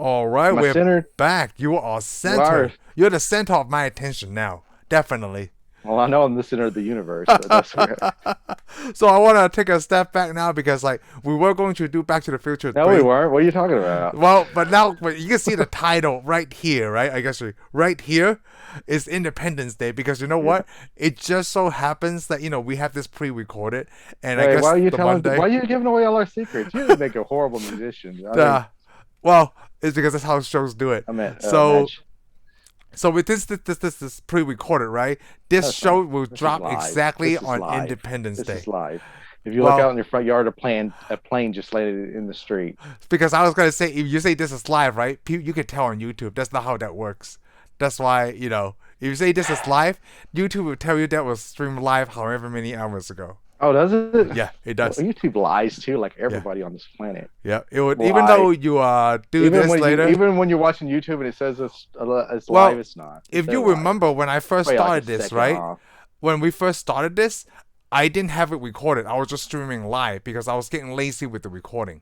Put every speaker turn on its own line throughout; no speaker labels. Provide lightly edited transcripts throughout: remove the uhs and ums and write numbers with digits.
All right,
Am I
we're
centered?
back. You are center. You're the center of my attention now. Definitely.
Well, I know I'm the center of the universe, but that's okay.
So I want to take a step back now because like we were going to do Back to the Future
No, we
3.
weren't. What are you talking about?
Well, but you can see the title right here, right? I guess right here is Independence Day because you know
Yeah.
what? It just so happens that we have this pre-recorded, and I
Hey, why
guess
are you
the
telling?
Monday.
Why are you giving away all our secrets? You would make a horrible musician.
Uh, well, it's because that's how shows do it.
I meant
So
match.
So with this pre-recorded, right? This
That's
show
not.
will
This is
drop
live.
exactly
This is
on
live.
Independence
This is
Day.
live. If you look
Well,
out in your front yard, a plane just landed in the street.
because I was gonna say, if you say this is live, right? You can tell on YouTube. That's not how that works. That's why if you say this is live, YouTube will tell you that was streamed live however many hours ago.
Oh, does it?
Yeah, it
Well,
does.
YouTube lies too, like
Yeah,
everybody on this planet.
yeah. It would even
Lie.
though you do
Even
this
when
later.
even when you're watching YouTube and it says it's live,
Well,
it's not.
if
They're
you
lying.
remember when I first
Probably like a
started this,
second
right?
off.
When we first started this, I didn't have it recorded. I was just streaming live because I was getting lazy with the recording.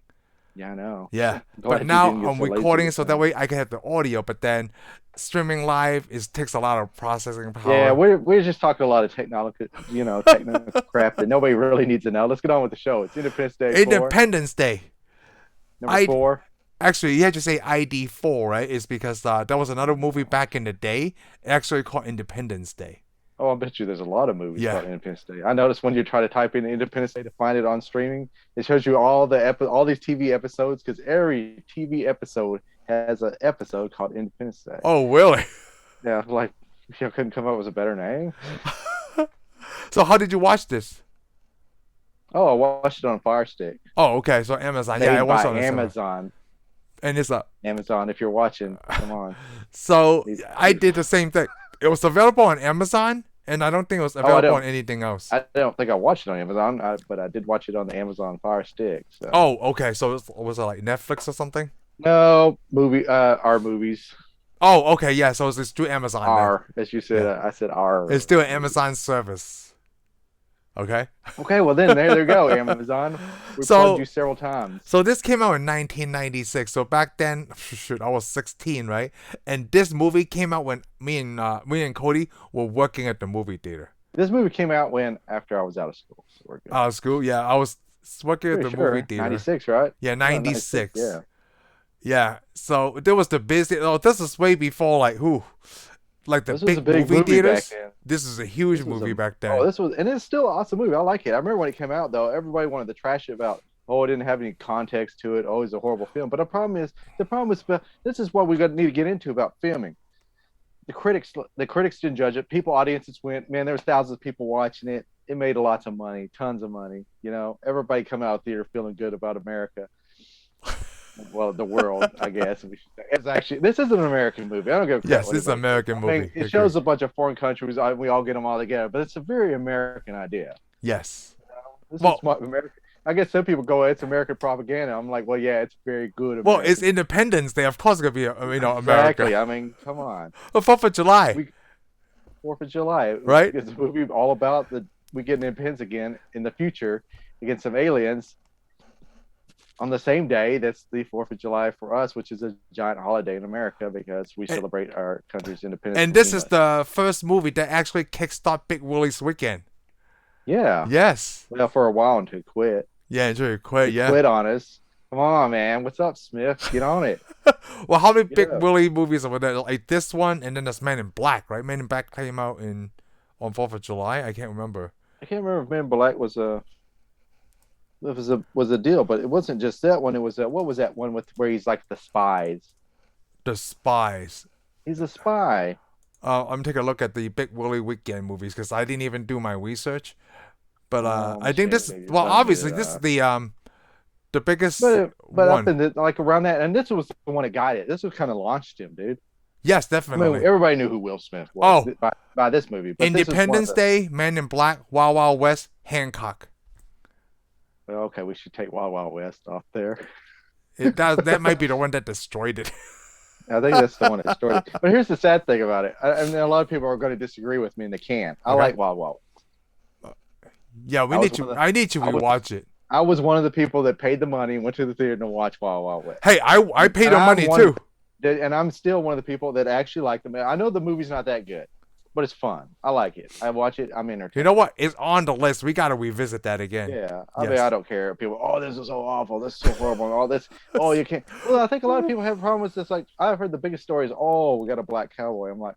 Yeah, I know.
Yeah,
Glad
but
you
now
didn't get
I'm
so lazy
recording
this
so that
time.
way I can have the audio. But then streaming live takes a lot of processing power.
Yeah, we're just talking a lot of technical crap that nobody really needs to know. Let's get on with the show. It's Independence Day 4,
Independence Day.
number
I
4.
actually you had to say ID4, right? It's because there was another movie back in the day actually called Independence Day.
Oh, I bet you there's a lot of movies
Yeah.
about Independence Day. I noticed when you try to type in Independence Day to find it on streaming, it shows you all these TV episodes because every TV episode has an episode called Independence Day.
Oh, really?
Yeah, like you couldn't come up with a better name.
So how did you watch this?
Oh, I watched it on Fire Stick.
Oh, okay. So Amazon. Yeah,
Made
I watched
by
it on the cinema.
Amazon.
And it's a
Amazon, if you're watching, come on.
so
These-
I did the same thing. It was available on Amazon, and I don't think it was available
don't-
on anything else.
I don't think I watched it on Amazon, but I did watch it on the Amazon Fire Stick. So.
Oh, okay. So was it like Netflix or something?
No, our movies.
Oh, okay. Yeah. So it's through Amazon. Then.
Our, as you said,
Yeah.
I said our.
It's still an Amazon service. Okay.
Okay, well then there you go, Amazon. We
So-
plugged you several times.
So this came out in 1996. So back then, shoot, I was 16, right? And this movie came out when me and Cody were working at the movie theater.
This movie came out after I was out of school. So we're good.
Out of school, yeah. I was working at the
Pretty sure.
movie theater.
96, right?
Yeah, 96.
Yeah.
Yeah. So there was the busy. Oh, this is way before like the
This was
big
a big
movie
movie
theaters.
back then.
This is a huge
This was
movie
a-
back then.
Oh, and it's still an awesome movie. I like it. I remember when it came out though, everybody wanted to trash it about, oh, it didn't have any context to it. Oh, it's a horrible film. But the problem is this is what we need to get into about filming. The critics didn't judge it. Audiences went, man, there was thousands of people watching it. It made lots of money, tons of money. Everybody come out of theater feeling good about America. Well, the world, I guess. It's actually, this is an American movie. I don't give a crap
Yes,
what
this is an
anybody
American
says.
movie.
I mean, it shows a bunch of foreign countries. We all get them all together, but it's a very American idea.
Yes.
This
Well-
is what American. I guess some people go, it's American propaganda. I'm like, well, yeah, it's very good.
Well,
American.
it's Independence Day. Of course, it's gonna be America.
Exactly. I mean, come on.
The 4th of July.
4th of July,
Right?
It's a movie all about we get independence again in the future against some aliens. On the same day, that's the 4th of July for us, which is a giant holiday in America because we celebrate our country's independence.
And this is the first movie that actually kickstart Big Willie's weekend.
Yeah.
Yes.
Well, for a while until he quit.
Yeah, enjoy quit.
He
Yeah.
quit on us. Come on, man. What's up, Smith? Get on it.
Well, how many Big
Yeah.
Willie movies are there? Like this one, and then there's Men in Black, right? Men in Black came out on 4th of July. I can't remember.
I can't remember if Men in Black was a deal, but it wasn't just that one. It was what was that one with where he's like the spies?
The Spies.
He's a spy.
I'm taking a look at the Big Willie weekend movies because I didn't even do my research. But I think this.
maybe
Well,
it's not
obviously,
good,
this is the biggest
But
one.
up in like around that, and this was the one that got it. This was kind of launched him, dude.
Yes,
I
definitely.
mean, everybody knew who Will Smith was by this movie. But this is one of
Independence
the-
Day, Men in Black, Wild Wild West, Hancock.
Well, okay, we should take Wild Wild West off there.
That might be the one that destroyed it.
I think that's the one that started. But here's the sad thing about it. I mean, a lot of people are going to disagree with me, and they can't. I
Okay.
like Wild Wild.
Yeah,
I was one of the-
I need to rewatch it.
I was one of the people that paid the money and went to the theater to watch Wild Wild West.
Hey, I paid the
I
money
wanted-
too.
And I'm still one of the people that actually like them. I know the movie's not that good, but it's fun. I like it. I watch it. I'm
You know
entertained.
what? It's on the list. We gotta revisit that again.
Yeah, I mean, I
Yes.
don't care. People, oh, this is so awful. This is so horrible. All this, oh, you can't. Well, I think a lot of people have a problem with this. Like, I've heard the biggest stories. Oh, we got a black cowboy. I'm like,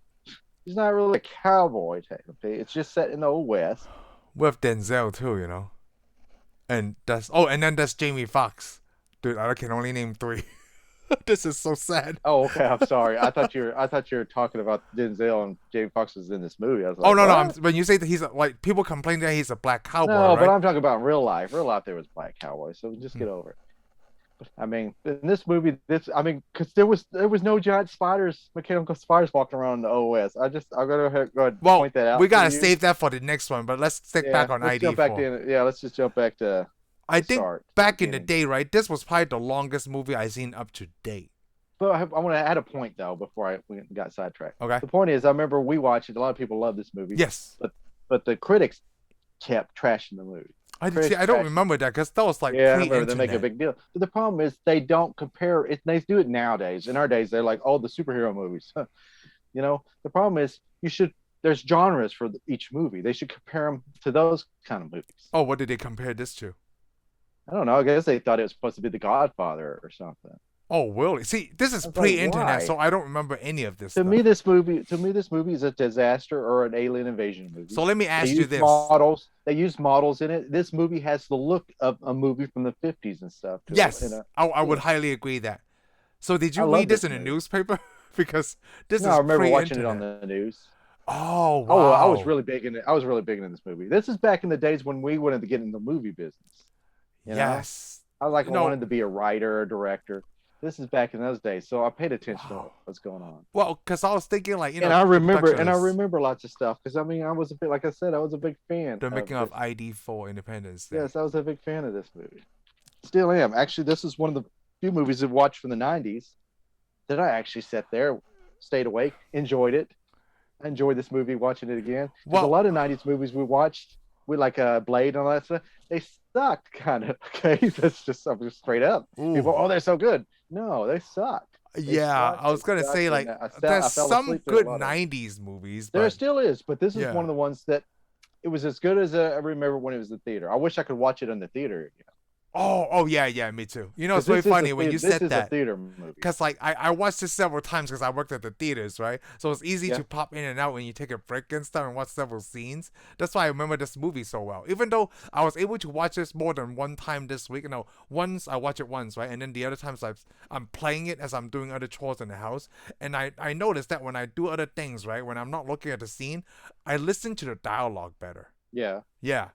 he's not really a cowboy technically. It's just set in the old west.
With Denzel too, you know. And then there's Jamie Foxx. Dude, I can only name three. This is so sad.
Oh, okay. I'm sorry. I thought you were talking about Denzel and Jamie Foxx was in this movie. I was
Oh
like,
no,
what?
when you say that he's like people complain that he's a black cowboy,
No, but
right?
I'm talking about real life. Real life, there was black cowboys. So just get over it. I mean, in this movie, because there was no giant spiders, mechanical spiders walking around in the OS. I'm gonna go ahead and
Well,
point that out
we
for
gotta
you.
save that for the next one, but let's stick back
Yeah,
on
let's jump back
ID4.
in. Yeah, let's just jump back to
I
the
think
start, the
back in the
beginning.
day, right, this was probably the longest movie I've seen up to date.
But I want to add a point though before we got sidetracked.
Okay.
The point is, I remember we watched it. A lot of people love this movie.
Yes.
But the critics kept trashing the movie.
I don't remember that because that was like
Yeah, I
pre-internet.
remember they make a big deal. But the problem is they don't compare it. They do it nowadays. In our days, they're like, oh, the superhero movies. You know, the problem is there's genres for each movie. They should compare them to those kind of movies.
Oh, what did they compare this to?
I don't know. I guess they thought it was supposed to be The Godfather or something.
Oh, really? See, this is
I was like,
pre-internet,
why?
so I don't remember any of this
To
stuff.
me, this movie is a disaster or an alien invasion movie.
So let me ask you this.
They use models in it. This movie has the look of a movie from the 50s and stuff.
Yes, I would highly agree that. So did you
I love
read this
this
in a
movie.
newspaper? Because this
No,
is
I remember
pre-internet.
watching it on the news.
Oh, wow.
Oh, I was really big in it. I was really big in this movie. This is back in the days when we wanted to get in the movie business. You know?
Yes.
I wanted to be a writer or director. This is back in those days, so I paid attention to what's going on.
Well, because I was thinking like,
and I remember
productions,
lots of stuff because I was a bit, like I said, I was a big fan.
the making of ID4 Independence Day.
Yes, I was a big fan of this movie. Still am. Actually, this is one of the few movies I've watched from the 90s that I actually sat there, stayed awake, enjoyed it. I enjoyed this movie watching it again. Well, a lot of 90s movies we watched, with like Blade and all that stuff, they sucked kind of. Okay, that's just straight up. People, oh, they're so good. No, they suck.
I was gonna say like there's some good 90s movies.
There still is, but this is one of the ones that it was as good as I remember when it was in the theater. I wish I could watch it in the theater again.
Oh yeah, me too. You know, it's very funny when you said that.
This is a theater movie.
Because like I watched this several times because I worked at the theaters, right? So it's easy to pop in and out when you take a break and stuff and watch several scenes. That's why I remember this movie so well. Even though I was able to watch this more than one time this week. Once I watch it once, right? And then the other times I'm playing it as I'm doing other chores in the house. And I noticed that when I do other things, right? When I'm not looking at the scene, I listen to the dialogue better.
Yeah.
Yeah.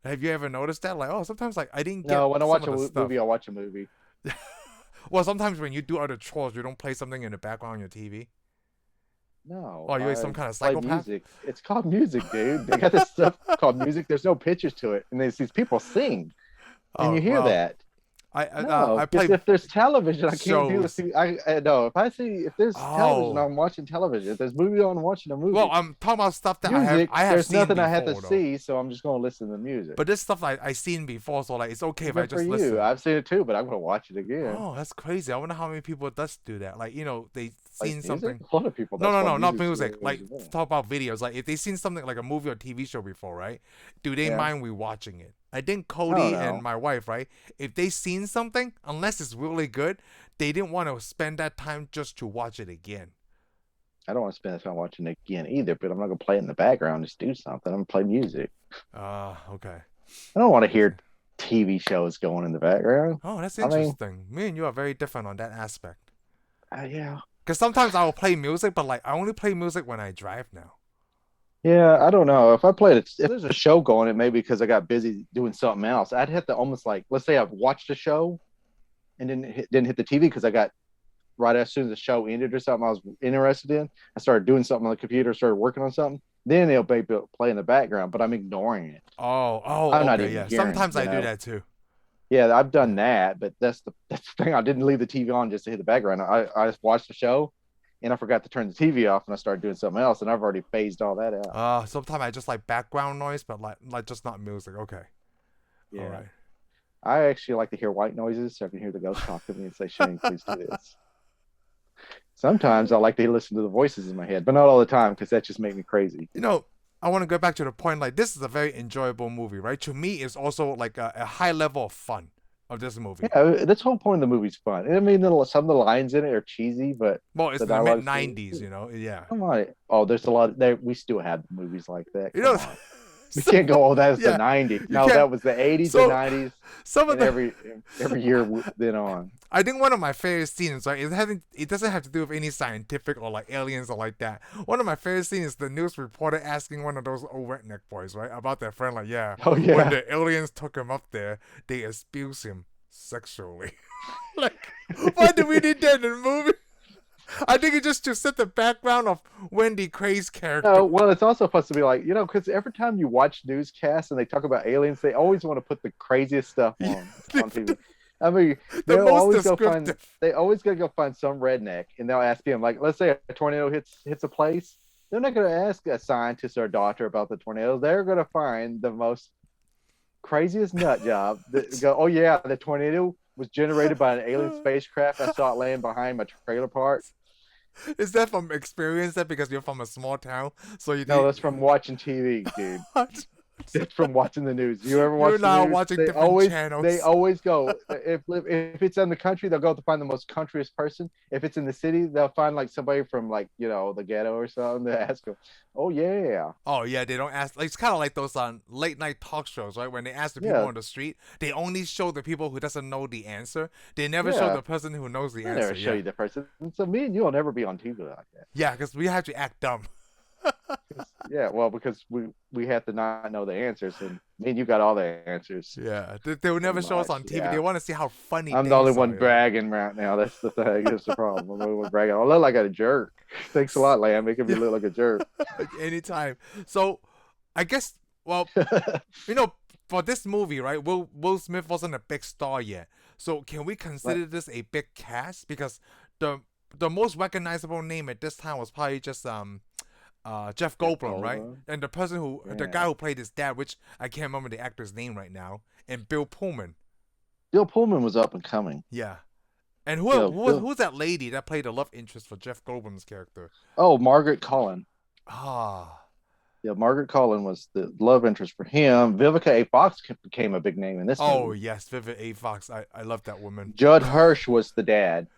Have you ever noticed that? Like, oh, sometimes like I didn't get.
No, when I watch a movie, I watch a movie.
Well, sometimes when you do other chores, you don't play something in the background on your TV.
No.
Oh, you're some kind of psychopath?
Music. It's called music, dude. They got this stuff called music. There's no pictures to it, and these people sing, and you hear that.
I play.
If there's television, I can't
shows.
do the. I know if there's television, I'm watching television. If there's movie on, I'm watching a movie.
Well, I'm talking about stuff that
music,
I have
there's
seen
nothing
before,
I have to
though.
see, so I'm just gonna listen to the music.
But this stuff I seen before, so like it's okay if I just
for
listen.
you. I've seen it too, but I'm gonna watch it again.
Oh, that's crazy. I wonder how many people does do that. Like they seen
music?
something.
A lot of people.
No, not music. Like talk about videos. Like if they seen something like a movie or TV show before, right? Do they mind rewatching it? I think Cody and my wife, right? If they seen something, unless it's really good, they didn't want to spend that time just to watch it again.
I don't want to spend that time watching it again either, but I'm not gonna play it in the background. Just do something. I'm gonna play music.
Okay.
I don't want to hear TV shows going in the background.
Oh, that's interesting. Me and you are very different on that aspect.
Yeah.
Because sometimes I will play music, but like I only play music when I drive now.
Yeah, I don't know. If there's a show going, it may be because I got busy doing something else. I'd have to almost like, let's say I've watched a show and didn't hit the TV because I got right as soon as the show ended or something I was interested in. I started doing something on the computer, started working on something. Then they'll play in the background, but I'm ignoring it.
I'm not even hearing, sometimes I do that too.
Yeah, I've done that, but that's the thing. I didn't leave the TV on just to hit the background. I just watched the show. And I forgot to turn the TV off, and I started doing something else, and I've already phased all that out.
Sometimes I just like background noise, but like just not music. Okay.
Yeah.
All right.
I actually like to hear white noises, so I can hear the ghost talk to me and say, "Shane, please do this." Sometimes I like to listen to the voices in my head, but not all the time because that just makes me crazy.
You know, I want to go back to the point. Like, this is a very enjoyable movie, right? To me, it's also like a high level of fun of this movie.
Yeah, that's the whole point of the movie's fun. I mean, some of the lines in it are cheesy, but
Well, it's
the
the mid
dialogue's
'90s, you know. Yeah.
come on. Oh, there's a lot. There, we still have movies like that.
You
Come
know,
on. We can't go, oh, that's the
yeah,
90s.
you
No,
can't.
that was the 80s, the
So
90s,
some of
and
the
every year then on.
I think one of my favorite scenes, right? It doesn't have to do with any scientific or like aliens or like that. One of my favorite scenes is the news reporter asking one of those old redneck boys, right, about their friend. Like, yeah,
Oh,
when
yeah.
the aliens took him up there, they abused him sexually. Like, why do we need that in the movie? I think it's just to set the background of Wendy Cray's character.
No, well, it's also supposed to be like, because every time you watch newscasts and they talk about aliens, they always want to put the craziest stuff on TV. I mean,
The
they'll
most
always
descriptive.
they always gotta go find some redneck, and they'll ask him, like, let's say a tornado hits a place. They're not gonna ask a scientist or a doctor about the tornado. They're gonna find the most craziest nut job that go, oh yeah, the tornado was generated by an alien spacecraft. I saw it laying behind my trailer park.
Is that from experience? That because you're from a small town, so you
No, that's from watching TV, dude. It's from watching the news. You ever watch
You're
the
now
news?
watching different channels.
They always go if it's in the country, they'll go to find the most countryest person. If it's in the city, they'll find like somebody from like the ghetto or something. They ask them, "Oh yeah,
Oh yeah, they don't ask. Like, it's kind of like those late night talk shows, right? When they ask the people
yeah."
on the street, they only show the people who doesn't know the answer. They never show
Yeah.
the person who knows the
I
answer.
never show you the person. So me and you will never be on TV like that.
Yeah, because we have to act dumb.
Yeah, well, because we have to not know the answers, and me and you got all the answers.
Yeah, they will never show us on TV.
Yeah.
They want to see how funny.
I'm the only
things
one
are, you know?
bragging right now. That's the thing. That's the problem. I'm the only one bragging. I look like a jerk. Thanks a lot, Lamb, making me look like a jerk.
Like, anytime. So, I guess, well, for this movie, right? Will Smith wasn't a big star yet. So can we consider this a big cast? Because the most recognizable name at this time was probably just Jeff Goldblum, right? And the person the guy who played his dad, which I can't remember the actor's name right now, and Bill Pullman.
Bill Pullman was up and coming.
Yeah. And who's that lady that played the love interest for Jeff Goldblum's character?
Oh, Margaret Colin.
Ah.
Yeah, Margaret Colin was the love interest for him. Vivica A. Fox became a big name in this movie.
Yes, Vivica A. Fox. I love that woman.
Judd Hirsch was the dad.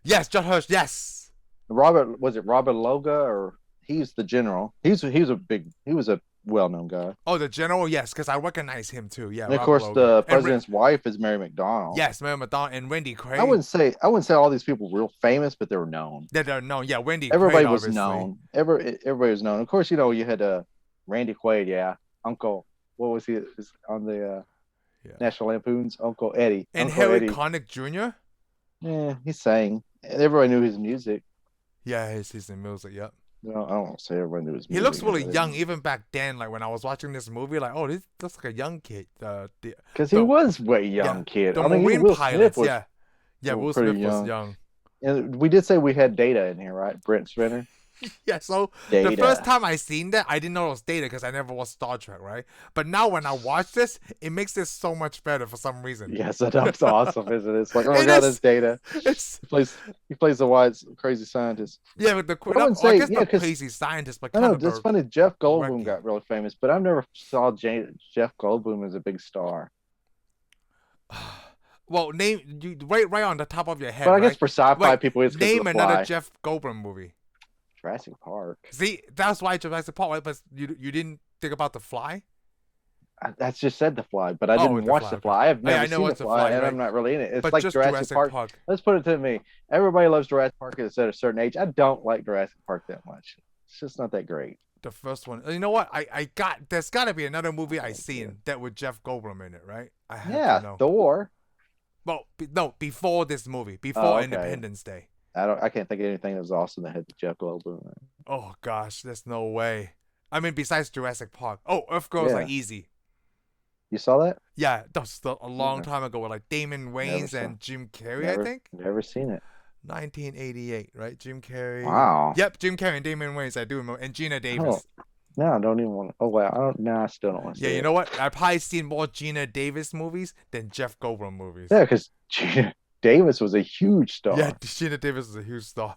Yes, Judd Hirsch. Yes.
Robert Loggia, or he's the general. He was a well-known guy.
Oh, the general. Yes, because I recognize him too. Yeah.
And of
Robert
course,
Logan.
the president's wife is Mary McDonnell.
Yes, Mary McDonnell and Wendy Cray.
I wouldn't say all these people were real famous, but they were known.
They're known. Yeah, Wendy.
Everybody
Cray,
was
obviously.
known. Everybody was known. Of course, you had Randy Quaid. Yeah, Uncle. What was he on the National Lampoon's? Uncle Eddie.
And
Uncle
Harry
Eddie.
Connick Jr.
Yeah, he sang. And everybody knew his music.
Yeah, he's in music. Yep.
No, I don't want to say everybody knew his music.
He looks really young, even back then. Like when I was watching this movie, like, oh, this looks like a young kid.
Because he was way young kid.
The
I mean,
Marine
Will
pilots,
Smith was
Will
pretty
Smith was young.
And we did say we had Data in here, right? Brent Spinner.
Yeah, so
Data.
the first time I seen that, I didn't know it was Data because I never watched Star Trek, right? But now when I watch this, it makes this so much better for some reason.
Yes, that's awesome, isn't it? It's like, oh my
It
God,
is.
that's Data.
It's
He plays the wise, crazy scientist.
yeah, but
I wouldn't
not
'cause-
crazy scientist, but
I
kind
know,
of
it's funny. Jeff Goldblum
wacky.
got really famous, but I never saw Jeff Goldblum as a big star.
Well, name you right on the top of your head.
But I guess
right?
for sci-fi
Wait,
people, it's 'cause of
name
The
another
Fly.
Jeff Goldblum movie.
Jurassic Park.
See, that's why Jurassic Park, right? But you didn't think about The Fly?
I just said The Fly, but I
Oh,
didn't
The
watch
Fly,
The
okay.
Fly. I've
Oh, yeah,
never
I know
seen The
it's The
Fly,
Fly,
and
right?
I'm not really in it. It's
But
like
just
Jurassic Park. Let's put it to me. Everybody loves Jurassic Park at a certain age. I don't like Jurassic Park that much. It's just not that great.
The first one. You know what? There's got to be another movie I seen that with Jeff Goldblum in it, right? I have to know.
Thor.
Well, no, before this movie, before
Oh, okay.
Independence Day.
I can't think of anything that was awesome that had Jeff Goldblum in it.
Oh gosh, there's no way. I mean, besides Jurassic Park. Oh, Earth Girls Are Easy.
You saw that?
Yeah, that was a long time ago with like Damon Wayans and Jim Carrey, I think.
Never seen it.
1988, right? Jim Carrey.
Wow.
Yep, Jim Carrey and Damon Wayans. I do remember, and Gina Davis.
No, I don't even want to. Oh wow, I still don't want to.
Yeah, you know what? I've probably seen more Gina Davis movies than Jeff Goldblum movies.
Yeah, because Davis was a huge star,
Yeah, Sheena Davis is a huge star.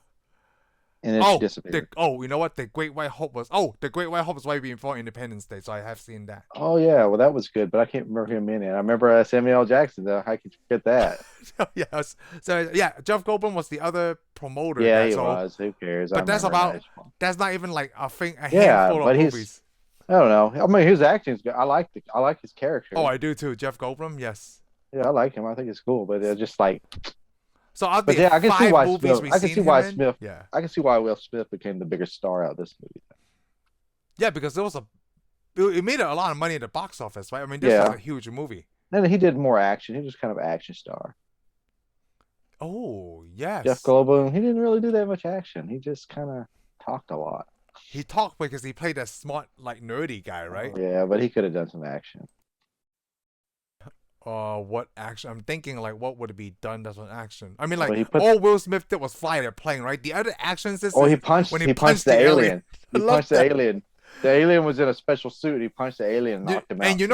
and then she disappeared.
You know what? The Great White Hope was. The Great White Hope was way before Independence Day, so I have seen that.
Oh yeah, well that was good, but I can't remember him in it. I remember Samuel L. Jackson though. How could you forget that?
Yes. So yeah, Jeff Goldblum was the other promoter.
Yeah, he was. Who cares?
But that's not even like a thing. A
Yeah,
handful
but
of movies.
I don't know. I mean, his acting's good. I like his character.
Oh, I do too. Jeff Goldblum, yes.
Yeah, I like him. I think it's cool, but it's just like.
So out
But
the
yeah, I can see
five
why
movies
Smith.
we've
I can
seen
see why
him in,
Smith.
yeah.
I can see why Will Smith became the biggest star out of this movie.
Yeah, because it made a lot of money at the box office, right? I mean, this
Yeah.
was a huge movie.
And he did more action. He was kind of action star.
Oh, yes.
Jeff Goldblum, he didn't really do that much action. He just kind of talked a lot.
He talked because he played that smart, like nerdy guy, right?
Yeah, but he could have done some action.
What action? I'm thinking like, what would it be done as an action? I mean, like
Well,
all Will Smith did was fly the plane, right? The other actions is
he punched.
when
He punched the alien. He punched the
that.
alien. The alien was in a special suit. He punched the alien and knocked him out.
And you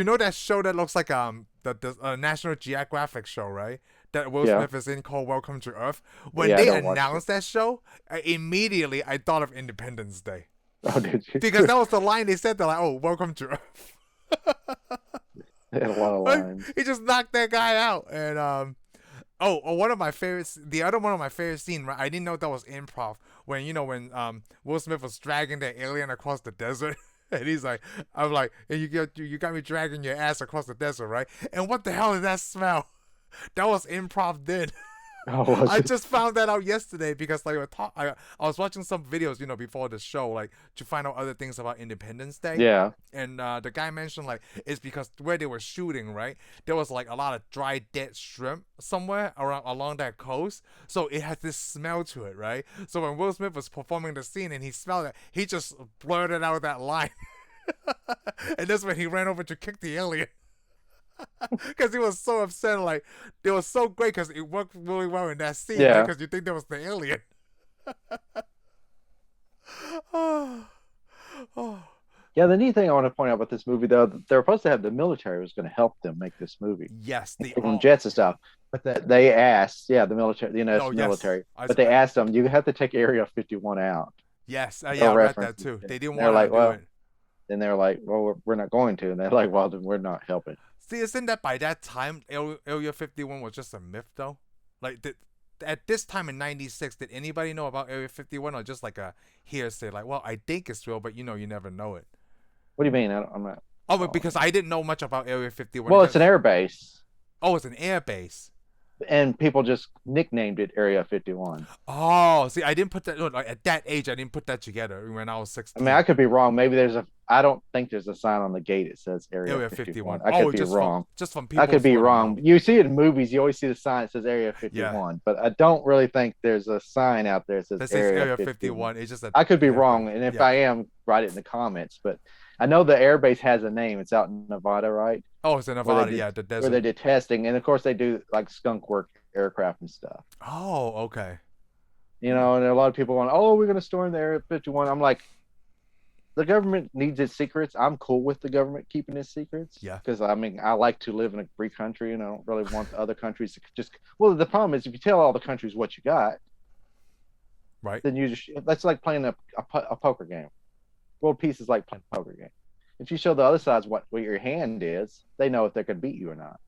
know that show that looks like the National Geographic show, right? That Will Smith is in called Welcome to Earth. When they announced that show, immediately I thought of Independence Day.
Oh, did you?
Because that was the line they said. They're like, "Oh, welcome to Earth."
They had a lot of lines.
He just knocked that guy out, and one of my favorites. The other one of my favorite scene. Right, I didn't know that was improv. When Will Smith was dragging the alien across the desert. And he's like, I'm like, and you got me dragging your ass across the desert, right? And what the hell is that smell? That was improv then.
Oh,
I just found that out yesterday because like I was watching some videos, before the show, like to find out other things about Independence Day.
Yeah.
And the guy mentioned like it's because where they were shooting, right, there was like a lot of dry dead shrimp somewhere along that coast, so it had this smell to it, right? So when Will Smith was performing the scene and he smelled it, he just blurted out that line, and that's when he ran over to kick the alien. Because he was so upset, like it was so great because it worked really well in that scene.
Yeah.
Because you think that was the alien. Oh.
Yeah, the neat thing I want to point out about this movie, though, they're supposed to have the military was going to help them make this movie.
Yes,
from jets and stuff. But they asked, the military, military. But they asked them, you have to take Area 51 out.
Yes, I read that too. They didn't want to do it.
And they're like, well, we're not going to. And they're like, well, then we're not helping.
See, isn't that by that time Area 51 was just a myth, though? Like, at this time in '96, did anybody know about Area 51 or just like a hearsay? Like, well, I think it's real, but you never know it.
What do you mean? I'm not.
Oh, but because I didn't know much about Area 51.
Well, it's an air base.
Oh, it's an air base.
And people just nicknamed it Area 51.
Oh, see, I didn't put that. Like, at that age, I didn't put that together when I was 16.
I mean, I could be wrong. Maybe I don't think there's a sign on the gate that says Area 51. I could be wrong.
Just from people.
I could be wrong. You see it in movies. You always see the sign that says Area 51. But I don't really think there's a sign out there that says Area 51.
It's just
I could be wrong. And if I am, write it in the comments. But I know the air base has a name. It's out in Nevada, right?
Oh, it's in Nevada, the desert.
Where they did testing. And, of course, they do, like, skunk work aircraft and stuff.
Oh, okay.
And a lot of people going, oh, we're going to storm the Area 51. I'm like, the government needs its secrets. I'm cool with the government keeping its secrets.
Yeah.
Because, I mean, I like to live in a free country, and I don't really want other countries to just... Well, the problem is if you tell all the countries what you got,
right,
then that's like playing a poker game. World peace is like playing a poker game. If you show the other side what your hand is, they know if they can beat you or not.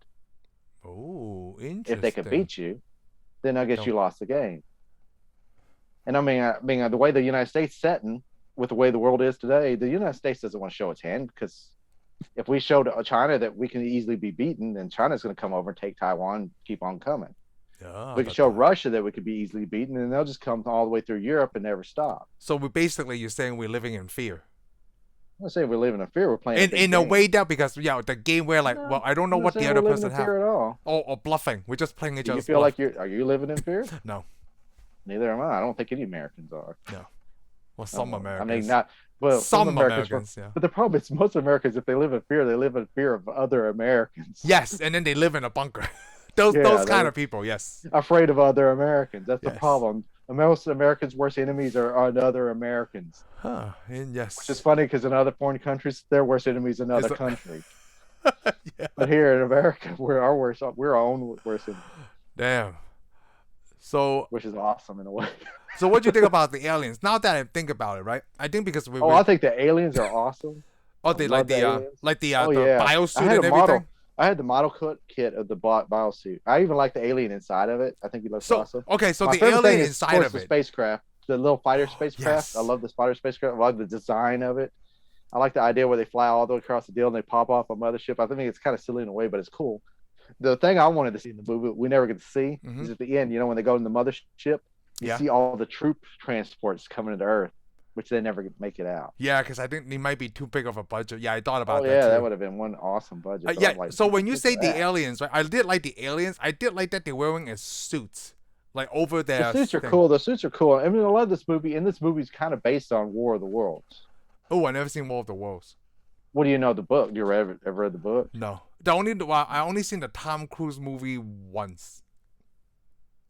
Oh, interesting.
If they can beat you, then I guess you lost the game. And I mean, the way the United States setting with the way the world is today, the United States doesn't want to show its hand because if we show to China that we can easily be beaten, then China's going to come over and take Taiwan, and keep on coming. We can show Russia that we could be easily beaten, and they'll just come all the way through Europe and never stop.
So you're saying we're living in fear.
I'm not saying we're living in fear. We're playing
in a way that because the game where I don't know what the other person has.
At all.
Or bluffing. We're just playing each other's.
You feel like are you living in fear?
No.
Neither am I. I don't think any Americans are.
No. Well, some Americans.
I mean, not well.
Some Americans. Yeah.
But the problem is, most Americans, if they live in fear, they live in fear of other Americans.
Yes, and then they live in a bunker. those kind of people. Yes.
Afraid of other Americans. That's the problem. Most Americans' worst enemies are other Americans.
Huh. And yes.
Which is funny because in other foreign countries, their worst enemies are another country.
Yeah.
But here in America, we're our own worst enemy.
Damn. So,
which is awesome in a way.
so what do you think about the aliens? Now that I think about it, right? I think because we
Oh, I think the aliens are awesome.
oh,
I
they
love the aliens. Oh
the
yeah, I
biosuit
had
and
a model.
everything.
I had the model kit of the biosuit. I even like the alien inside of it. I think he looks
So
awesome.
okay, so
My
the
favorite thing
alien
is, of
inside
course,
of
the
it.
spacecraft, the little fighter spacecraft. I
Yes.
love the fighter spacecraft. I love the design of it. I like the idea where they fly all the way across the deal and they pop off a mothership. I think it's kind of silly in a way, but it's cool. The thing I wanted to see in the movie, we never get to see, is at the end, when they go in the mothership, you see all the troop transports coming into Earth, which they never make it out.
Yeah, because I think they might be too big of a budget. Yeah, I thought about
Oh,
that
yeah,
too.
that would have been one awesome budget.
Yeah,
like,
so when you say the
that.
aliens, right, I did like the aliens. I did like that they're wearing a suits, like over their.
The suits are cool. The suits are cool. I mean, I love this movie, and this movie's kind of based on War of the Worlds.
Oh, I never seen War of the Worlds.
What do you know the book? You ever read the book?
No, I only seen the Tom Cruise movie once.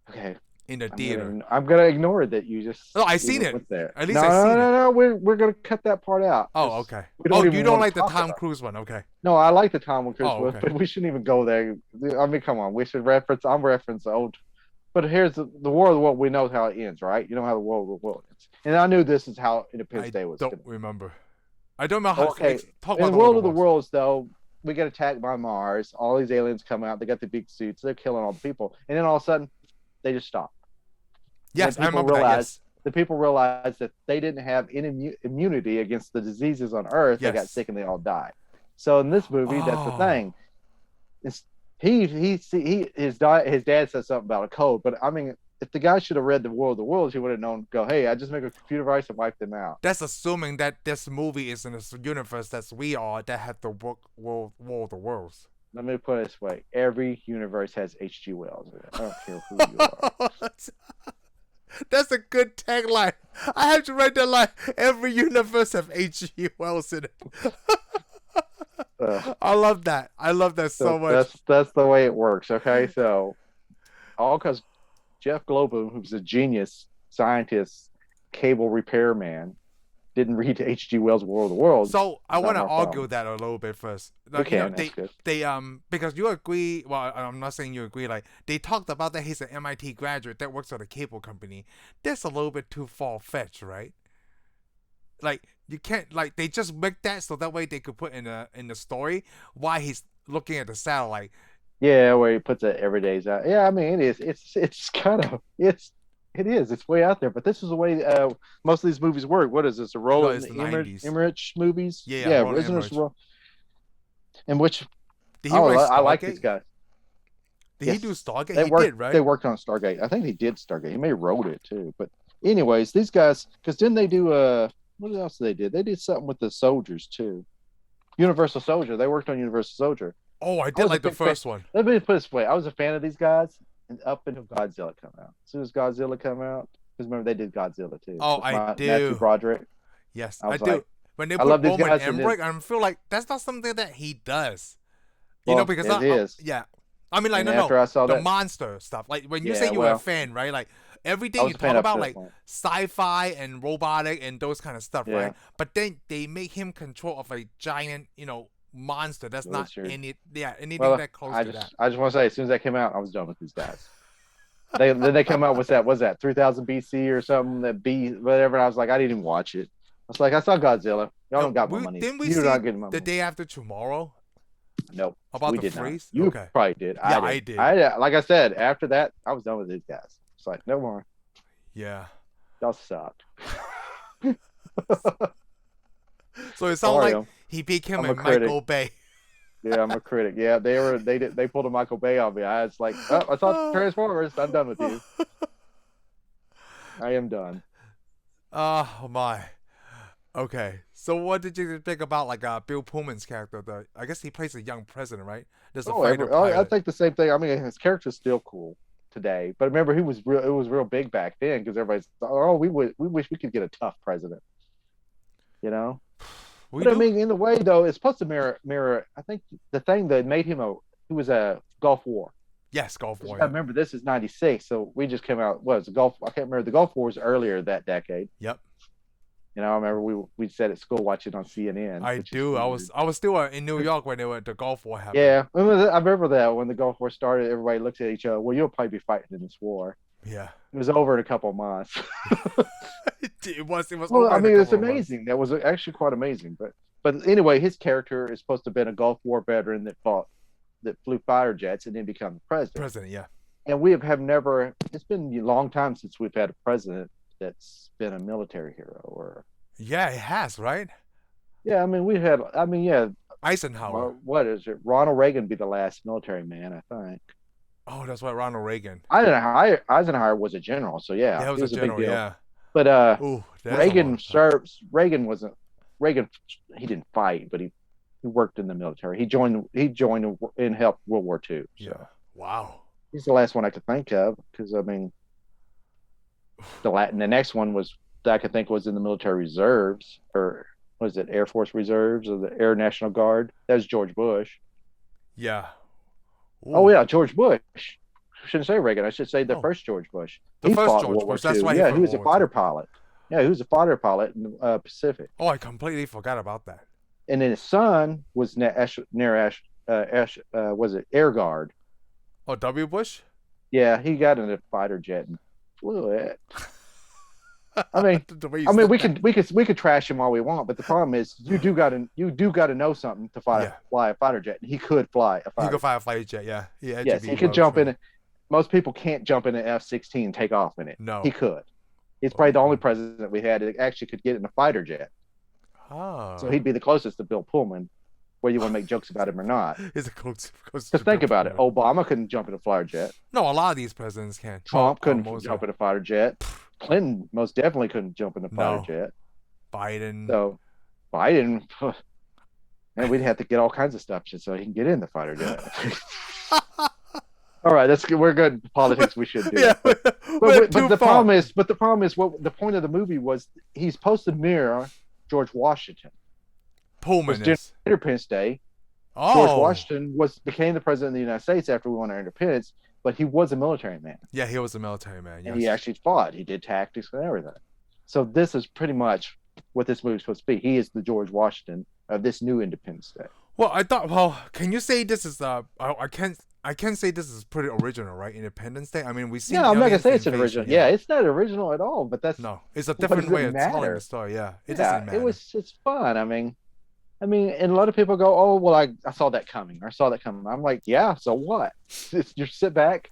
Okay.
In the theater.
I'm gonna ignore that you just.
No, I seen it.
There.
At least I seen it.
No. We're gonna cut that part out.
Oh, okay. Oh, you don't like the Tom Cruise one? Okay.
No, I like the Tom Cruise one,
okay.
but we shouldn't even go there. I mean, come on. We should reference. I'm reference old. But here's the War of the World. We know how it ends, right? You know how the War of the World ends. And I knew this is how Independence Day was.
I don't remember. I don't know how.
Okay.
Talk
in
about
the World of the Worlds, though, we get attacked by Mars. All these aliens come out. They got the big suits. They're killing all the people. And then all of a sudden, they just stop.
Yes, I remember that. Yes.
The people realized that they didn't have any immunity against the diseases on Earth. Yes. They got sick and they all died. So in this movie, that's the thing. It's, his dad said something about a code, but I mean, if the guy should have read the War of the Worlds, he would have known. Go, hey, I just make a computer virus and wipe them out.
That's assuming that this movie is in a universe that we are that have the War of the Worlds.
Let me put it this way: every universe has H.G. Wells in it. I don't care who you are.
That's a good tagline. I have to write that line. Every universe have H.G. Wells in it. I love that. I love that so much.
That's the way it works. Okay, so all because Jeff Goldblum, who's a genius scientist, cable repairman, didn't read H.G. Wells' War of the Worlds.
So I want to argue that a little bit first. Like,
that's good.
They because you agree. Well, I'm not saying you agree. Like they talked about that he's an MIT graduate that works at a cable company. That's a little bit too far fetched, right? Like you can't like they just make that so that way they could put in the story why he's looking at the satellite.
Yeah, where he puts it every day's out. Yeah, I mean it is. It's kind of It is. It's way out there. But this is the way most of these movies work. What is this? A Roland Emmerich movies?
Yeah.
In which I like these guys.
Did he do Stargate? He did, right?
They worked on Stargate. I think he did Stargate. He may have wrote it too. But anyways, these guys, because didn't they do what else did they do? They did something with the soldiers too. Universal Soldier. They worked on Universal Soldier.
Oh, I did like the first one.
Let me put it this way. I was a fan of these guys. And up until Godzilla come out. As soon as Godzilla come out, because remember they did Godzilla too.
Oh, I do.
Matthew Broderick.
Yes, I do. When they put Roland Emmerich, I feel like that's not something that he does. You know, because
it is.
Yeah, I mean, like the monster stuff. Like when you say you were a fan, right? Like everything you talk about, like sci-fi and robotic and those kind of stuff, right? But then they make him control of a giant, monster. That's not anything that close to that.
I just want to say, as soon as that came out, I was done with these guys. Then they come out with that. Was that 3000 BC or something? That whatever. And I was like, I didn't even watch it. I was like, I saw Godzilla. Y'all don't got my money.
Didn't we see the Day After Tomorrow?
Nope.
About
we
the
did
freeze?
Not. You probably did.
Yeah, I did.
Like I said, after that, I was done with these guys. It's like, no more.
Yeah.
Y'all sucked.
So it sounds like he became a Michael Bay.
Yeah, I'm a critic. Yeah, they pulled a Michael Bay on me. I was like, I saw Transformers. I'm done with you. I am done.
Oh my. Okay. So what did you think about like Bill Pullman's character? I guess he plays a young president, right? There's a fighter pilot.
I think the same thing. I mean, his character's still cool today, but remember, it was real big back then because everybody's we wish we could get a tough president. I mean, in a way, though, it's supposed to mirror. I think the thing that made him he was a Gulf War.
Yes, Gulf War.
I remember this is '96, so we just came out. What was the Gulf? I can't remember. The Gulf War was earlier that decade.
Yep.
You know, I remember we sat at school watching on CNN.
I
Which is
do.
weird.
I was still in New York when the Gulf War happened.
Yeah, I remember that when the Gulf War started, everybody looked at each other. Well, you'll probably be fighting in this war.
Yeah.
It was over in a couple of months.
It was
Well,
over
I
in a
mean, it's
couple of months.
amazing. That was actually quite amazing. But anyway, his character is supposed to have been a Gulf War veteran that flew fighter jets and then become the president.
President, yeah.
And we have never. It's been a long time since we've had a president that's been a military hero. Or
Yeah, it has, right?
yeah, I mean, we had. I mean, yeah.
Eisenhower.
What is it? Ronald Reagan be the last military man, I think.
Oh, that's right, Ronald Reagan.
Eisenhower was a general, so yeah,
Yeah, he was a
big
general,
deal.
yeah.
But
Ooh, that's a
Reagan
long time.
served. Reagan wasn't. Reagan. He didn't fight, but he worked in the military. He joined and helped World War II. So
Yeah. Wow.
he's the last one I could think of because I mean, the next one was that I could think was in the military reserves or was it Air Force Reserves or the Air National Guard? That was George Bush.
Yeah. Ooh.
Oh yeah, George Bush. I shouldn't say Reagan. I should say the
Oh.
first George Bush.
The
He
first
fought
George
World War
Bush, that's
II.
why he
Yeah,
fought
he was a
World War
fighter
II.
pilot. Yeah, he was a fighter pilot in the Pacific.
Oh, I completely forgot about that.
And then his son was was it Air Guard?
Oh, W. Bush?
Yeah, he got in a fighter jet and flew it. I mean,
The way you
I mean,
said
we could trash him all we want, but the problem is you do got to know something to
Yeah.
fly a fighter jet. And he could fly a
that. He
fighter.
could fly a fighter jet, yeah. Yeah,
Yes, he could jump in it. Most people can't jump in an F-16 and take off in it.
No.
He could. He's probably the only president we had that actually could get in a fighter jet.
Oh.
So he'd be the closest to Bill Pullman, whether you want to make jokes about him or not.
He's a close
Because think about it. Obama couldn't jump in a fighter jet.
No, a lot of these presidents can.
Trump couldn't
most
jump
of-
in a fighter jet. Clinton most definitely couldn't jump in a fighter
No.
jet.
Biden.
So Biden, and we'd have to get all kinds of stuff so he can get in the fighter jet. All right, we're good. Politics we should do.
Yeah,
But
too
the
far.
problem is, what the point of the movie was, he's supposed to mirror George Washington.
Pullman
Was
is.
Independence Day.
Oh.
George Washington became the president of the United States after we won our independence, but he was a military man.
Yeah, he was a military man. Yes.
And he actually fought. He did tactics and everything. So this is pretty much what this movie's supposed to be. He is the George Washington of this new Independence Day.
Well, I thought. Well, can you say this is I can say this is pretty original, right? Independence Day. I mean, we see.
Yeah, I'm not gonna say it's an original. Yeah, it's not original at all. But that's
No, it's a
what
different
does it
way of telling
matter?
the story. Yeah, it
yeah,
doesn't matter.
it's fun. I mean, and a lot of people go, "Oh, well, I saw that coming. I saw that coming." I'm like, "Yeah, so what? Just sit back,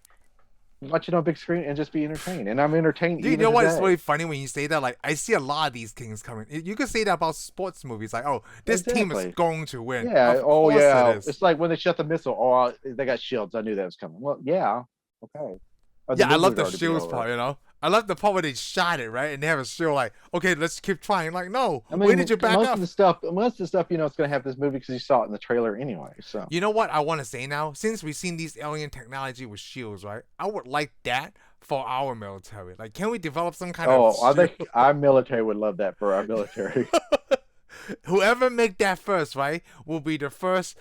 watch it on big screen, and just be entertained." And I'm entertained.
You
even
know what? It's
today.
really funny when you say that. Like, I see a lot of these things coming. You could say that about sports movies. Like, oh, this team
Exactly.
is going to win.
Yeah.
Of
Oh,
course
yeah.
It is.
It's like when they shut the missile. Oh, they got shields. I knew that was coming. Well, yeah. Okay. Or the
Yeah, I love
movie's
the
already
shields
over.
part. You know, I love the part where they shot it right, and they have a shield. Like, okay, let's keep trying. Like, no,
I mean,
where did you back
most
up?
of the stuff, it's going to have this movie because you saw it in the trailer anyway. So
You know what I want to say now? Since we've seen these alien technology with shields, right? I would like that for our military. Like, can we develop some kind of
I think
shield?
our military would love that for our military.
Whoever make that first, right, will be the first.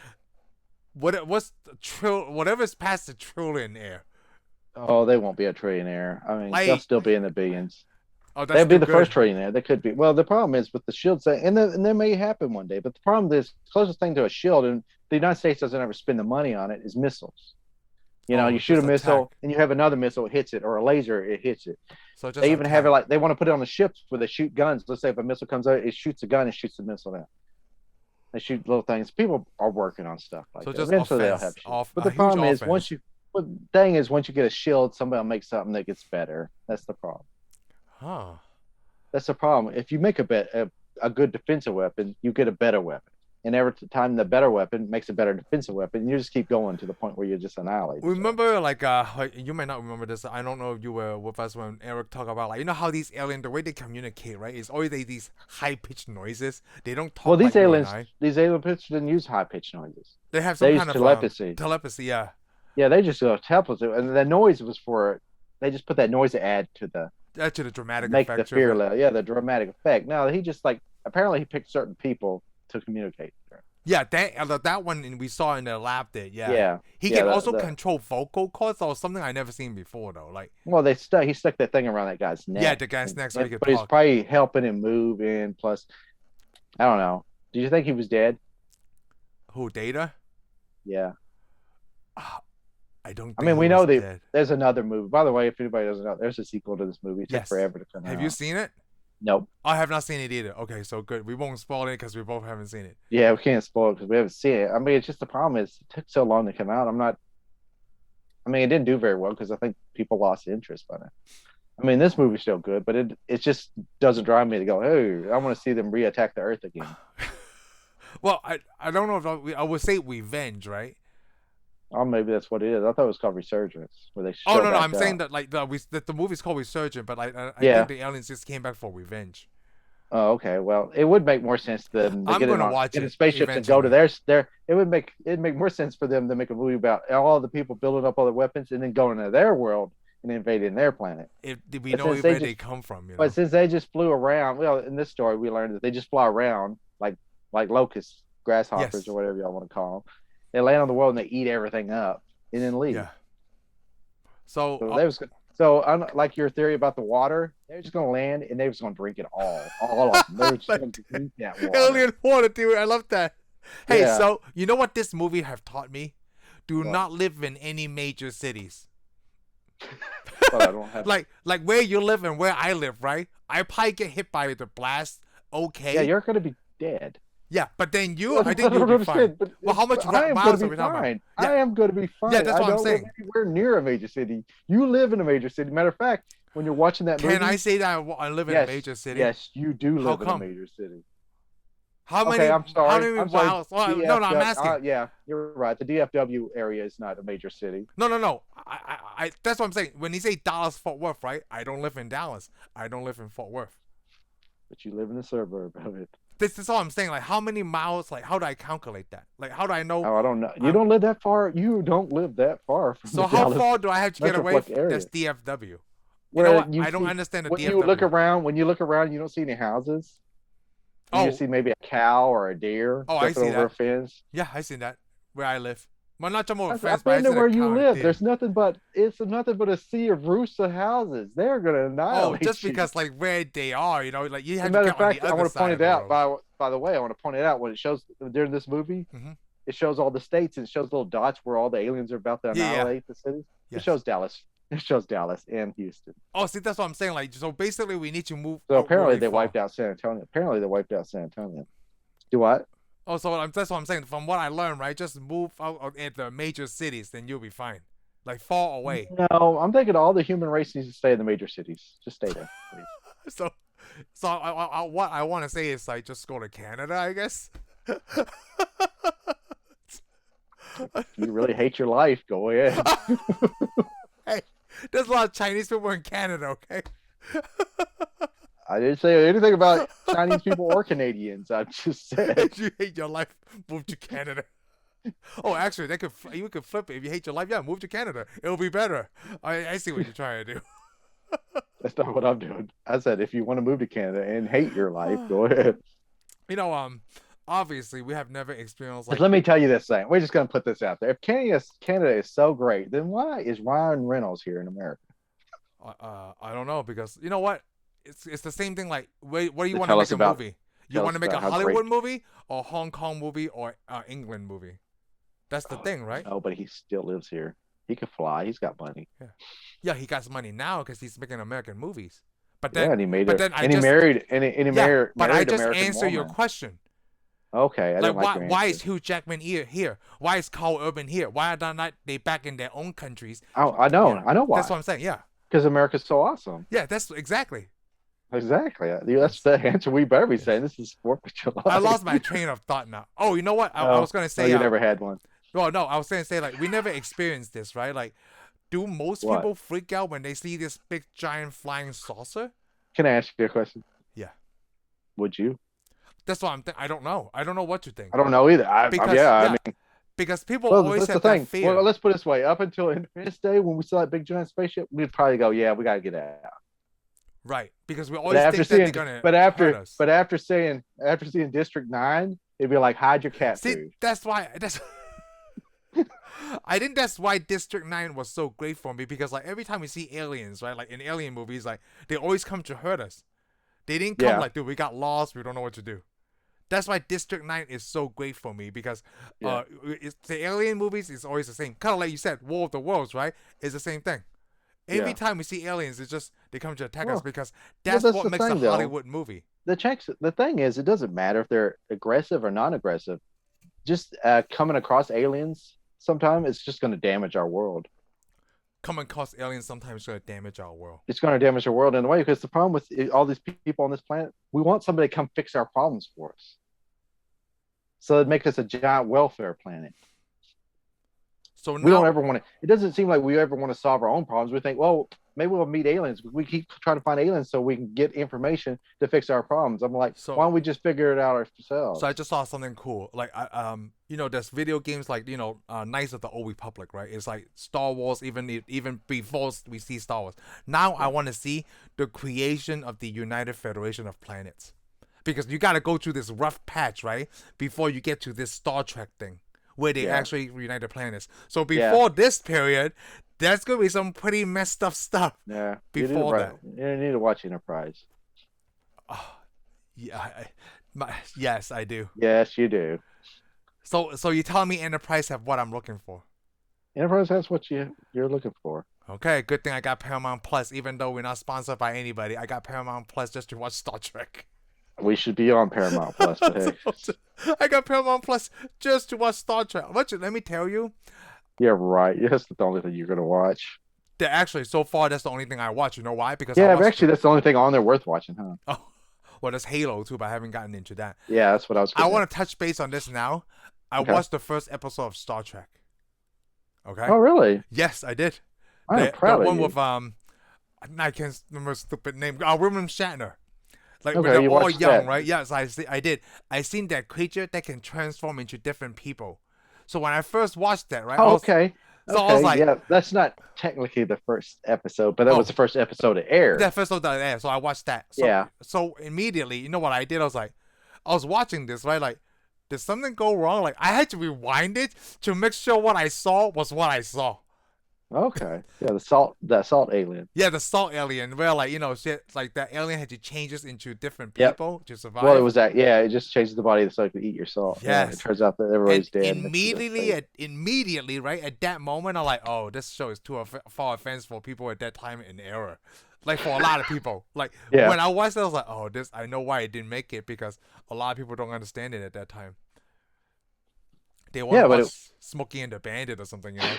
Whatever's past the trillionaire.
Oh, they won't be a trillionaire. I mean, they'll
Like-
still be in the billions.
Oh, that's
They'll be
too
the
good.
first trillionaire. They could be. Well, the problem is with the shield, and that may happen one day. But the problem is, the closest thing to a shield, and the United States doesn't ever spend the money on it, is missiles. You know,
Oh,
you shoot a
just
missile,
attack.
and you have another missile, it hits it, or a laser, it hits it.
So just
They even have it
attack.
like they want to put it on the ships where they shoot guns. Let's say if a missile comes out, it shoots a gun and shoots the missile down. They shoot little things. People are working on stuff like
So
that.
just
Eventually they'll
offense,
have shields. But
a
the
huge
problem is
offense.
once you get a shield, somebody will make something that gets better. That's the problem.
Huh.
That's the problem. If you make a good defensive weapon, you get a better weapon. And every time the better weapon makes a better defensive weapon, you just keep going to the point where you're just annihilated.
Remember, like you might not remember this. I don't know if you were with us when Eric talked about, like, you know how these aliens, the way they communicate, right? Is always these high pitched noises. They don't talk.
Well, these
like you and
aliens,
I.
these alien pitch didn't use high pitched noises.
They have some
They
kind
use
of
telepathy.
telepathy, yeah.
Yeah, they just telepathy, and the noise was for. They just put that noise to add to the
That's to the dramatic
make
effect.
the fear
of it.
level. Yeah, the dramatic effect. No, he just apparently he picked certain people to communicate.
Yeah, that one we saw in the lab there. Yeah,
Yeah,
he
yeah.
can also control vocal cords, or something I never seen before though. Like,
Well, he stuck that thing around that guy's
yeah,
neck.
the guy's next so he could
But he's
talk.
probably helping him move in. Plus, I don't know. Do you think he was dead?
Who, Data?
Yeah.
I don't
I
think
mean,
he
we know
was dead.
there's another movie. By the way, if anybody doesn't know, there's a sequel to this movie. It took
Yes.
forever to come out.
Have you seen it?
Nope.
I have not seen it either. Okay, so good. We won't spoil it because we both haven't seen it.
Yeah, we can't spoil it because we haven't seen it. I mean, it's just the problem is it took so long to come out. I mean, it didn't do very well because I think people lost interest by it. I mean, this movie's still good, but it just doesn't drive me to go, hey, I want to see them reattack the Earth again.
Well, I don't know if I would say revenge, right?
Oh, maybe that's what it is. I thought it was called Resurgence, where they.
Oh no, I'm saying that like the movie's called Resurgent, but I think the aliens just came back for revenge.
Oh, okay. Well, it would make more sense to them to
I'm gonna watch
get in spaceships and go to their. It'd make more sense for them to make a movie about all the people building up all the weapons and then going to their world and invading their planet.
We know where they come from, you know?
But since they just flew around, well, in this story we learned that they just fly around like locusts, grasshoppers, or whatever y'all want to call them. They land on the world and they eat everything up and then leave. Yeah.
So
like your theory about the water, they're just gonna land and they're just gonna drink it all of them. They're just gonna drink that water.
Alien water, dude. I love that. Hey, so you know what this movie have taught me? Do not live in any major cities.
Well, I don't have
like where you live and where I live, right? I probably get hit by the blast. Okay.
Yeah, you're gonna be dead.
Yeah, but then I think you'll be fine. Well, how much miles are we talking about?
I am going to be fine.
Yeah, that's what I'm saying.
We're near a major city. You live in a major city. Matter of fact, when you're watching that movie...
Can I say that I live in a major city?
Yes, you do live in a major city.
How many?
Okay, I'm sorry.
How many miles? Well, no, I'm asking.
Yeah, you're right. The DFW area is not a major city.
No. I that's what I'm saying. When you say Dallas, Fort Worth, right? I don't live in Dallas. I don't live in Fort Worth.
But you live in the suburb of it.
This is all I'm saying. Like, how many miles? Like, how do I calculate that? Like, how do I know?
Oh, I don't know. You don't live that far. You don't live that far from.
So how far do I have to get away from this DFW? You know what? I don't understand the DFW.
When you look around, you don't see any houses. You see maybe a cow or a deer.
Oh, I see
over a fence.
Yeah, I see that where I live. Well, not talking about
fence, but I know where you live. There's nothing but a sea of roofs of houses. They're gonna annihilate.
Oh, just because like where they are, you know, like you have
to.
Matter of fact,
I want to point it out. By the way, I want to point it out when it shows during this movie.
Mm-hmm.
It shows all the states and it shows little dots where all the aliens are about to annihilate the cities. Yes. It shows Dallas. It shows Dallas and Houston.
Oh, see, that's what I'm saying. Like, so basically, we need to move.
So apparently, they wiped out San Antonio. Do what?
Oh, so that's what I'm saying. From what I learned, right? Just move out at the major cities, then you'll be fine. Like, far away.
No, I'm thinking all the human race needs to stay in the major cities. Just stay there, please.
So what I want to say is, like, just go to Canada, I guess.
You really hate your life, go ahead.
Hey, there's a lot of Chinese people in Canada, okay?
I didn't say anything about Chinese people or Canadians. I just said
if you hate your life, move to Canada. Oh, actually, you could flip it. If you hate your life, yeah, move to Canada. It'll be better. I see what you're trying to do.
That's not what I'm doing. I said if you want to move to Canada and hate your life, go ahead.
You know, obviously we have never experienced. Like,
let me tell you this thing. We're just gonna put this out there. If Canada is so great, then why is Ryan Reynolds here in America?
I don't know, because you know what? It's the same thing. Like, what do you want to make a movie? You want to make a Hollywood movie or Hong Kong movie or England movie? That's the thing, right?
No, but he still lives here. He could fly. He's got money.
Yeah, he got money now because he's making American movies. But then,
and he made
it.
And he married. But
I just answer your question.
Okay,
why is Hugh Jackman here? Why is Carl Urban here? Why are not they back in their own countries?
Oh, I know why.
That's what I'm saying. Yeah,
because America's so awesome.
Yeah, that's exactly.
Exactly. That's the answer we better be saying. This is 4th of July.
I lost my train of thought now. Oh, you know what? I was gonna say.
You never had one.
Well, no, I was gonna say, like, we never experienced this, right? Like, do most people freak out when they see this big giant flying saucer?
Can I ask you a question?
Yeah.
Would you?
That's what I'm thinking. I don't know. I don't know what to think.
I don't know either. I mean,
because people always have that fear.
Well, let's put it this way. Up until Independence Day, when we saw that big giant spaceship, we'd probably go, "Yeah, we gotta get out."
Right, because we always think that they're gonna
But after seeing District 9, It'd be like hide your cat
See,
food.
that's why. I think that's why District 9 was so great for me, because like every time we see aliens, right, like in alien movies, like they always come to hurt us. They didn't come
Yeah.
like, dude, we got lost, we don't know what to do. That's why District 9 is so great for me, because the alien movies is always the same. Kind of like you said, War of the Worlds, right? It's the same thing. Every time we see aliens, it's just they come to attack us, because that's what makes a Hollywood movie.
The thing is, it doesn't matter if they're aggressive or non-aggressive. Just coming across aliens sometime, it's just going to damage our world.
Coming across aliens sometimes is going to damage our world.
It's going to damage our world in a way, because the problem with all these people on this planet, we want somebody to come fix our problems for us. So it'd make us a giant welfare planet. So now, we don't ever want to. It doesn't seem like we ever want to solve our own problems. We think, well, maybe we'll meet aliens. We keep trying to find aliens so we can get information to fix our problems. I'm like, why don't we just figure it out ourselves?
So I just saw something cool. Like, there's video games like, Knights of the Old Republic, right? It's like Star Wars, even before we see Star Wars. Now I want to see the creation of the United Federation of Planets, because you got to go through this rough patch, right, before you get to this Star Trek thing, where they actually reunite the planets. So before this period, there's going to be some pretty messed up stuff.
Yeah.
Before that.
You need to watch Enterprise.
Oh, yeah. Yes, I do.
Yes, you do.
So you're telling me Enterprise have what I'm looking for?
Enterprise has what you're looking for.
Okay, good thing I got Paramount Plus. Even though we're not sponsored by anybody, I got Paramount Plus just to watch Star Trek.
We should be on Paramount Plus. But hey.
I got Paramount Plus just to watch Star Trek. Let me tell you.
Yeah, right. That's the only thing you're going to watch.
Actually, so far, that's the only thing I watch. You know why? Because
that's the only thing on there worth watching, huh?
Oh, well, there's Halo, too, but I haven't gotten into that.
Yeah, that's what I was
I want to touch base on this now. I watched the first episode of Star Trek. Okay?
Oh, really?
Yes, I did.
I'm proud of you.
The one with, I can't remember the stupid name. William Shatner. Like, when
you
they're all young,
that.
right? Yes, I did. I seen that creature that can transform into different people. So when I first watched that, right?
Oh, okay.
So I was like,
yeah, that's not technically the first episode, but that was the first episode to air.
That first episode that aired, so I watched that. So immediately, you know what I did? I was watching this, right? Like, did something go wrong? Like, I had to rewind it to make sure what I saw was what I saw.
Okay. Yeah, that salt alien.
Yeah, the salt alien, where shit, like that alien had to change us into different people to survive.
Well, it was that. Yeah, it just changes the body so it could eat your salt.
Yes.
Yeah, it turns out that everybody's dead.
Immediately, right at that moment, I'm like, oh, this show is too far advanced for people at that time in era. Like, for a lot of people. Like, when I watched it, I was like, oh, I know why it didn't make it, because a lot of people don't understand it at that time. They want to watch Smokey and the Bandit or something, you know.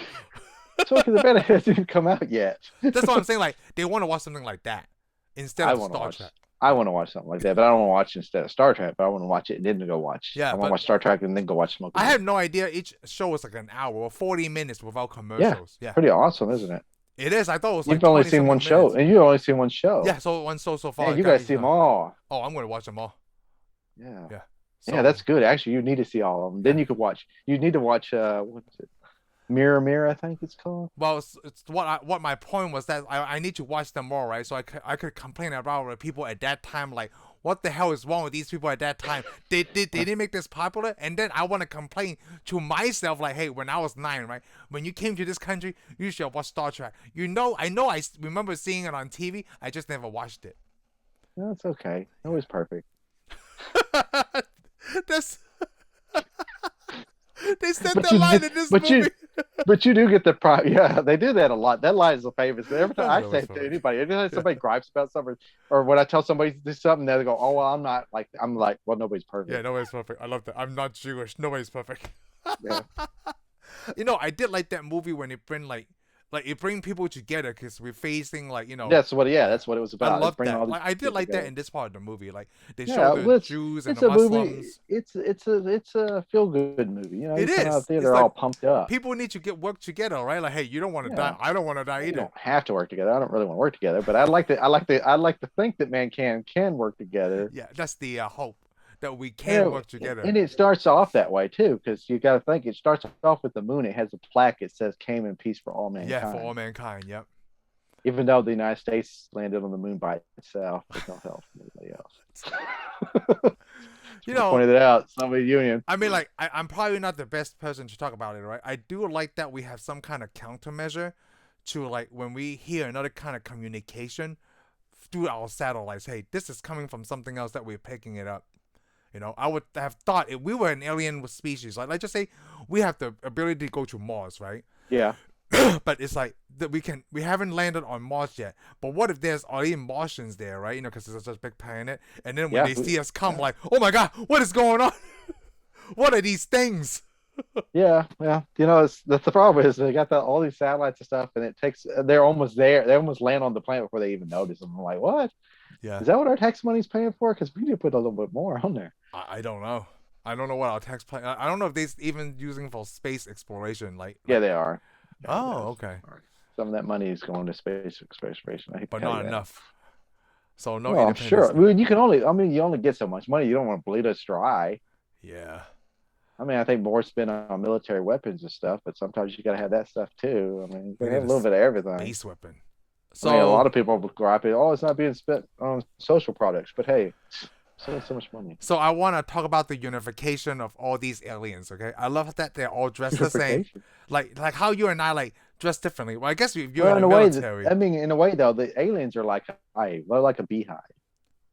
Smokey and the Bandit hasn't come out yet.
That's what I'm saying. Like, they want to watch something like that instead of Star Trek.
I want to watch something like that, but I don't want to watch instead of Star Trek. But I want to watch it and then go watch.
Yeah,
I want to watch Star Trek and then go watch Smokey.
I had no idea each show was like an hour or 40 minutes without commercials. Yeah,
pretty awesome, isn't it?
It is. I thought it was like
you've only seen one show, and you've only seen one show.
Yeah, so one show so far.
Yeah, you guys see them all.
Oh, I'm going to watch them all.
Yeah.
Yeah.
So, yeah, that's good. Actually, you need to see all of them. Then you could watch. You need to watch. What is it? Mirror, I think it's called.
Well, it's what my point was, that I need to watch them all, right? So I could complain about people at that time, like, what the hell is wrong with these people at that time? They didn't make this popular, and then I want to complain to myself, like, hey, when I was 9, right? When you came to this country, you should have watched Star Trek. I remember seeing it on TV. I just never watched it.
That's okay. Nobody's perfect.
They said that line in this movie.
But you do get the pride. Yeah, they do that a lot. That line is famous. Every time I say it to anybody, every time somebody gripes about something, or when I tell somebody to do something, they go, "Oh, well, I'm not like." I'm like, "Well, nobody's perfect."
Yeah, nobody's perfect. I love that. I'm not Jewish. Nobody's perfect.
Yeah.
I did like that movie when it bring it bring people together, because we're facing
That's what it was about.
I love that. I did like that in this part of the movie. Like, they show the Jews and the Muslims.
It's a feel good movie.
It is.
They're all pumped up.
People need to work together, right? Like, hey, you don't want to die. I don't want to die either. You
don't have to work together. I don't really want to work together, but I like to think that man can work together.
Yeah, that's the hope. That we can work together.
And it starts off that way too, because you got to think it starts off with the moon. It has a plaque. It says "Came in peace for all mankind."
Yeah, for all mankind. Yep.
Even though the United States landed on the moon by itself with no help from anybody else.
You
I
know,
pointed it out. Soviet Union.
I mean, like, I'm probably not the best person to talk about it, right? I do like that we have some kind of countermeasure to, like, when we hear another kind of communication through our satellites. Hey, this is coming from something else that we're picking it up. You know, I would have thought if we were an alien species, like, let's just say we have the ability to go to Mars, right?
Yeah.
But it's like that we haven't landed on Mars yet. But what if there's already Martians there, right? You know, because it's such a big planet, and then when they see us come, like, oh my god, what is going on? What are these things?
Yeah. You know, that's the problem is they got all these satellites and stuff, and they're almost there. They almost land on the planet before they even notice them. I'm like, what?
Yeah.
Is that what our tax money's paying for? Because we need to put a little bit more on there.
I don't know. I don't know what our tax plan. I don't know if they're even using for space exploration.
Yeah, they are.
Oh, okay.
Some of that money is going to space exploration.
But not enough. So no.
Well, sure. I mean, you only get so much money. You don't want to bleed us dry.
Yeah.
I mean, I think more spent on military weapons and stuff, but sometimes you got to have that stuff too. I mean, you have a little bit of everything.
Base weapon. So
I mean, a lot of people gripe it. Oh, it's not being spent on social products, but hey, so much money.
So I want to talk about the unification of all these aliens. Okay, I love that they're all dressed the same. Like how you and I like dress differently. Well, I guess you're in the military.
In a way though, the aliens are like a beehive.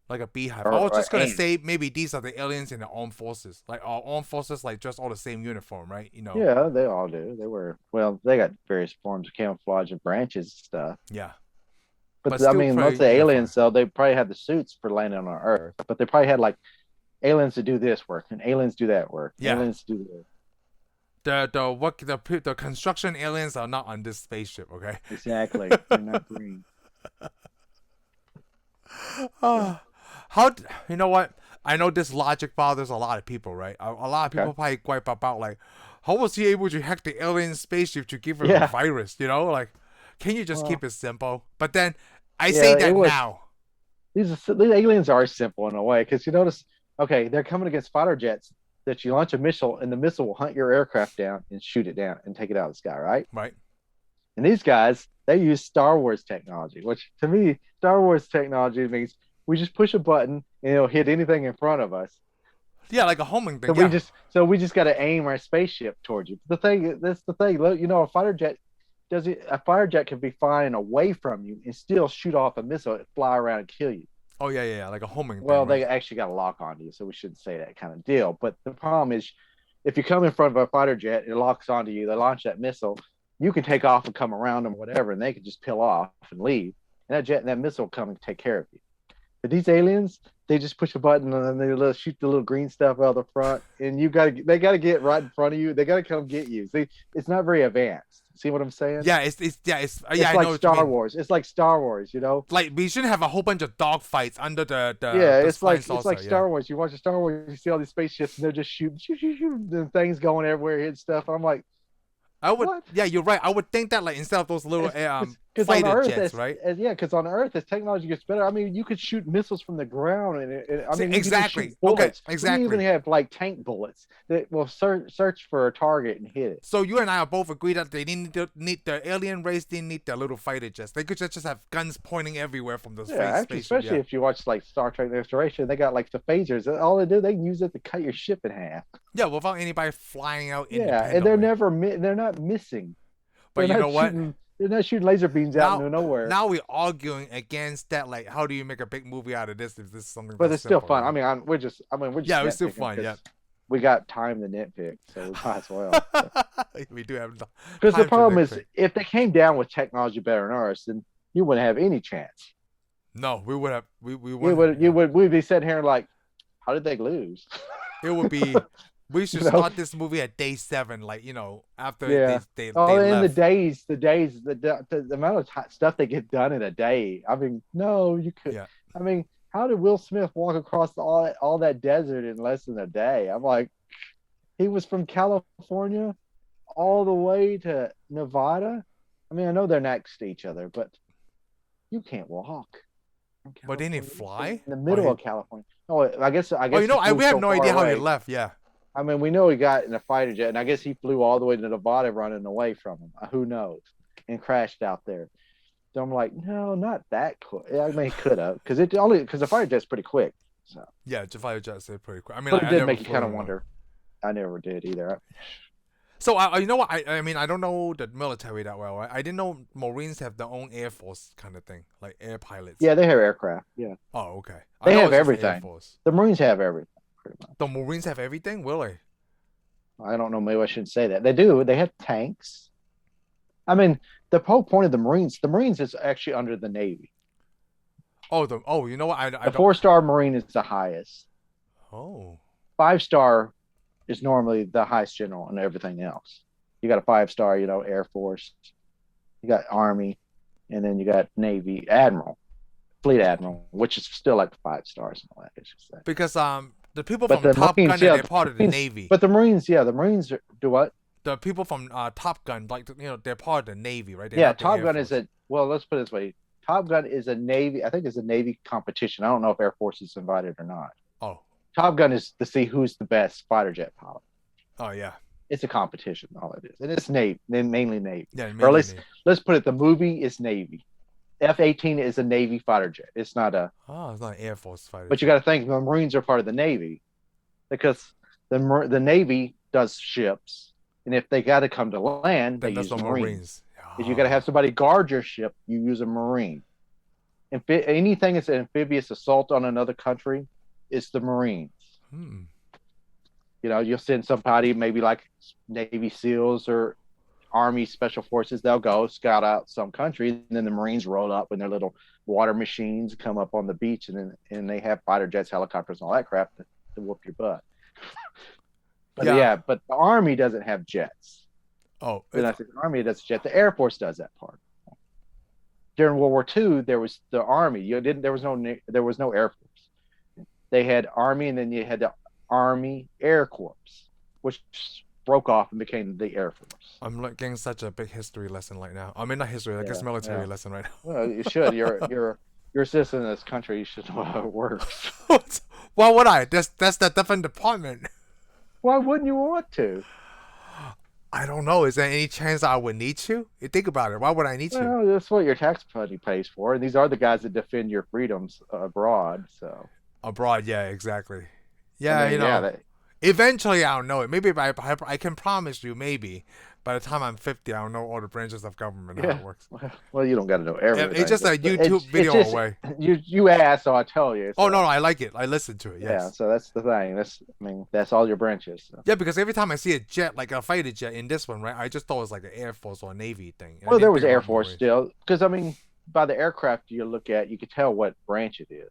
Like a beehive. I was just gonna say maybe these are the aliens in the armed forces. Like our armed forces, like dress all the same uniform, right? You know.
Yeah, they all do. They got various forms of camouflage and branches and stuff.
Yeah.
But I mean, most of the aliens, though, they probably had the suits for landing on Earth. But they probably had like aliens to do this work and aliens do that work.
Yeah.
Aliens do this.
The construction aliens are not on this spaceship, okay?
Exactly. They're not green.
You know what? I know this logic bothers a lot of people, right? A lot of people probably gripe about like, how was he able to hack the alien spaceship to give him a virus? You know, like, can you just keep it simple? But then I say that now.
These aliens are simple in a way because you notice, okay, they're coming against fighter jets that you launch a missile and the missile will hunt your aircraft down and shoot it down and take it out of the sky, right?
Right.
And these guys, they use Star Wars technology, which to me, Star Wars technology means we just push a button and it'll hit anything in front of us.
Yeah, like a homing thing.
So we just got to aim our spaceship towards you. That's the thing. You know, a fighter jet can be flying away from you and still shoot off a missile and fly around and kill you.
Oh yeah, like a homing thing.
Well, they actually got a lock onto you, so we shouldn't say that kind of deal. But the problem is, if you come in front of a fighter jet, it locks onto you. They launch that missile. You can take off and come around them, whatever, and they can just peel off and leave. And that jet and that missile will come and take care of you. But these aliens, they just push a button and then they shoot the little green stuff out the front, and they gotta get right in front of you. They gotta come get you. See, it's not very advanced. See what I'm saying?
Yeah, it's
like Star Wars. It's like Star Wars, you know.
Like we shouldn't have a whole bunch of dogfights under the
it's like Star Wars. You watch a Star Wars, you see all these spaceships, and they're just shooting, and things going everywhere, hitting stuff. I'm like,
what? Yeah, you're right. I would think that like instead of those little fighter jets, right?
Yeah, because on Earth, as technology gets better, I mean, you could shoot missiles from the ground,
exactly.
Okay,
exactly.
You even have like tank bullets that will search for a target and hit it.
So you and I are both agree that they didn't need the alien race. Didn't need their little fighter jets. They could just have guns pointing everywhere from those spaceships.
Especially if you watch like Star Trek: Next Generation, they got like the phasers. All they do, they can use it to cut your ship in half.
Yeah, without anybody flying out.
Yeah, and they're not missing.
But you know what?
They're not shooting laser beams out into nowhere.
Now we're arguing against that. Like, how do you make a big movie out of this if this is something?
But it's still fun. Right? I mean, we're just. Yeah,
it's still fun. Yeah,
we got time to nitpick, so we might as well.
We do have.
Because the problem is, if they came down with technology better than ours, then you wouldn't have any chance.
No, we would have.
We'd be sitting here like, how did they lose?
It would be. We should start this movie at day 7, like, you know, after they left. The amount of stuff they get done in a day. I mean, no, you could. Yeah. I mean, how did Will Smith walk across all that desert in less than a day? I'm like, he was from California all the way to Nevada. I mean, I know they're next to each other, but you can't walk. But didn't he fly?
In the middle of California. Oh, I guess.
Oh, you know, we have no idea how he left. Yeah.
I mean, we know he got in a fighter jet, and I guess he flew all the way to Nevada running away from him. Who knows? And crashed out there. So I'm like, no, not that quick. I mean, he could have, because the fighter jet's pretty quick. So
Yeah, fighter jets are pretty cool. I mean,
but
like,
it
I
did
never
make you
flew
kind of
one.
wonder. I never did either.
So you know what? I mean, I don't know the military that well. Right? I didn't know Marines have their own air force kind of thing, like air pilots.
Yeah, they have aircraft. Yeah,
Oh, okay. I
they
know
have
it's just the Air
everything.
Force.
The Marines have everything, pretty much.
The Marines have everything, really?
I don't know. Maybe I shouldn't say that. They do. They have tanks. I mean, the whole point of the Marines is actually under the Navy.
Oh, you know what? I
The
don't.
4-star Marine is the highest.
Oh,
5-star is normally the highest general and everything else. You got a 5-star, Air Force. You got Army, and then you got Navy Admiral, Fleet Admiral, which is still like 5 stars and all that. I should say.
because the people
But
from
the
Top
Marines,
Gun, they're part of the Navy.
But the Marines, the Marines do what?
The people from Top Gun, like they're part of the Navy, right? They're
Yeah,
not the
Top
Air
Gun
Force.
is let's put it this way. Top Gun is a Navy, I think it's a Navy competition. I don't know if Air Force is invited or not.
Oh.
Top Gun is to see who's the best fighter jet pilot.
Oh, yeah.
It's a competition, all it is. And it's Navy, mainly Navy.
Yeah,
or let's put it, the movie is Navy. F-18 is a Navy fighter jet. It's not a...
Oh, it's not an Air Force fighter
But
jet.
you got to think the Marines are part of the Navy because the Navy does ships. And if they got to come to land,
then
they use Marines. If you got to have somebody guard your ship, you use a Marine. Anything that's an amphibious assault on another country, it's the Marines. You'll send somebody, maybe like Navy SEALs or Army Special Forces. They'll go scout out some country, and then the Marines roll up in their little water machines, come up on the beach, and they have fighter jets, helicopters, and all that crap to whoop your butt. But the Army doesn't have jets.
Oh,
when I say the Army does jet, the Air Force does that part. During World War II, there was the Army. There was no Air Force. They had Army, and then you had the Army Air Corps, which broke off and became the Air Force.
I'm getting such a big history lesson right now. I mean, not history, I guess military lesson right now.
Well, you should. You're a citizen of this country. You should know how it works.
Why would I? That's the different department.
Why wouldn't you want to?
I don't know. Is there any chance I would need to? You think about it. Why would I need to?
Well, that's what your tax money pays for. And these are the guys that defend your freedoms abroad. So
abroad, yeah, exactly. Yeah, eventually I'll know it. Maybe I can promise you, maybe by the time I'm 50, I'll know all the branches of government how it works.
Well, you don't got to know everything.
It's just a YouTube video away.
You asked, so I tell you. So.
Oh no, I like it. I listen to it. Yes.
Yeah, so that's the thing. That's all your branches. So.
Yeah, because every time I see a jet, like a fighter jet in this one, right, I just thought it was like an Air Force or a Navy thing.
Well, there was Air Force still, because by the aircraft you look at, you could tell what branch it is.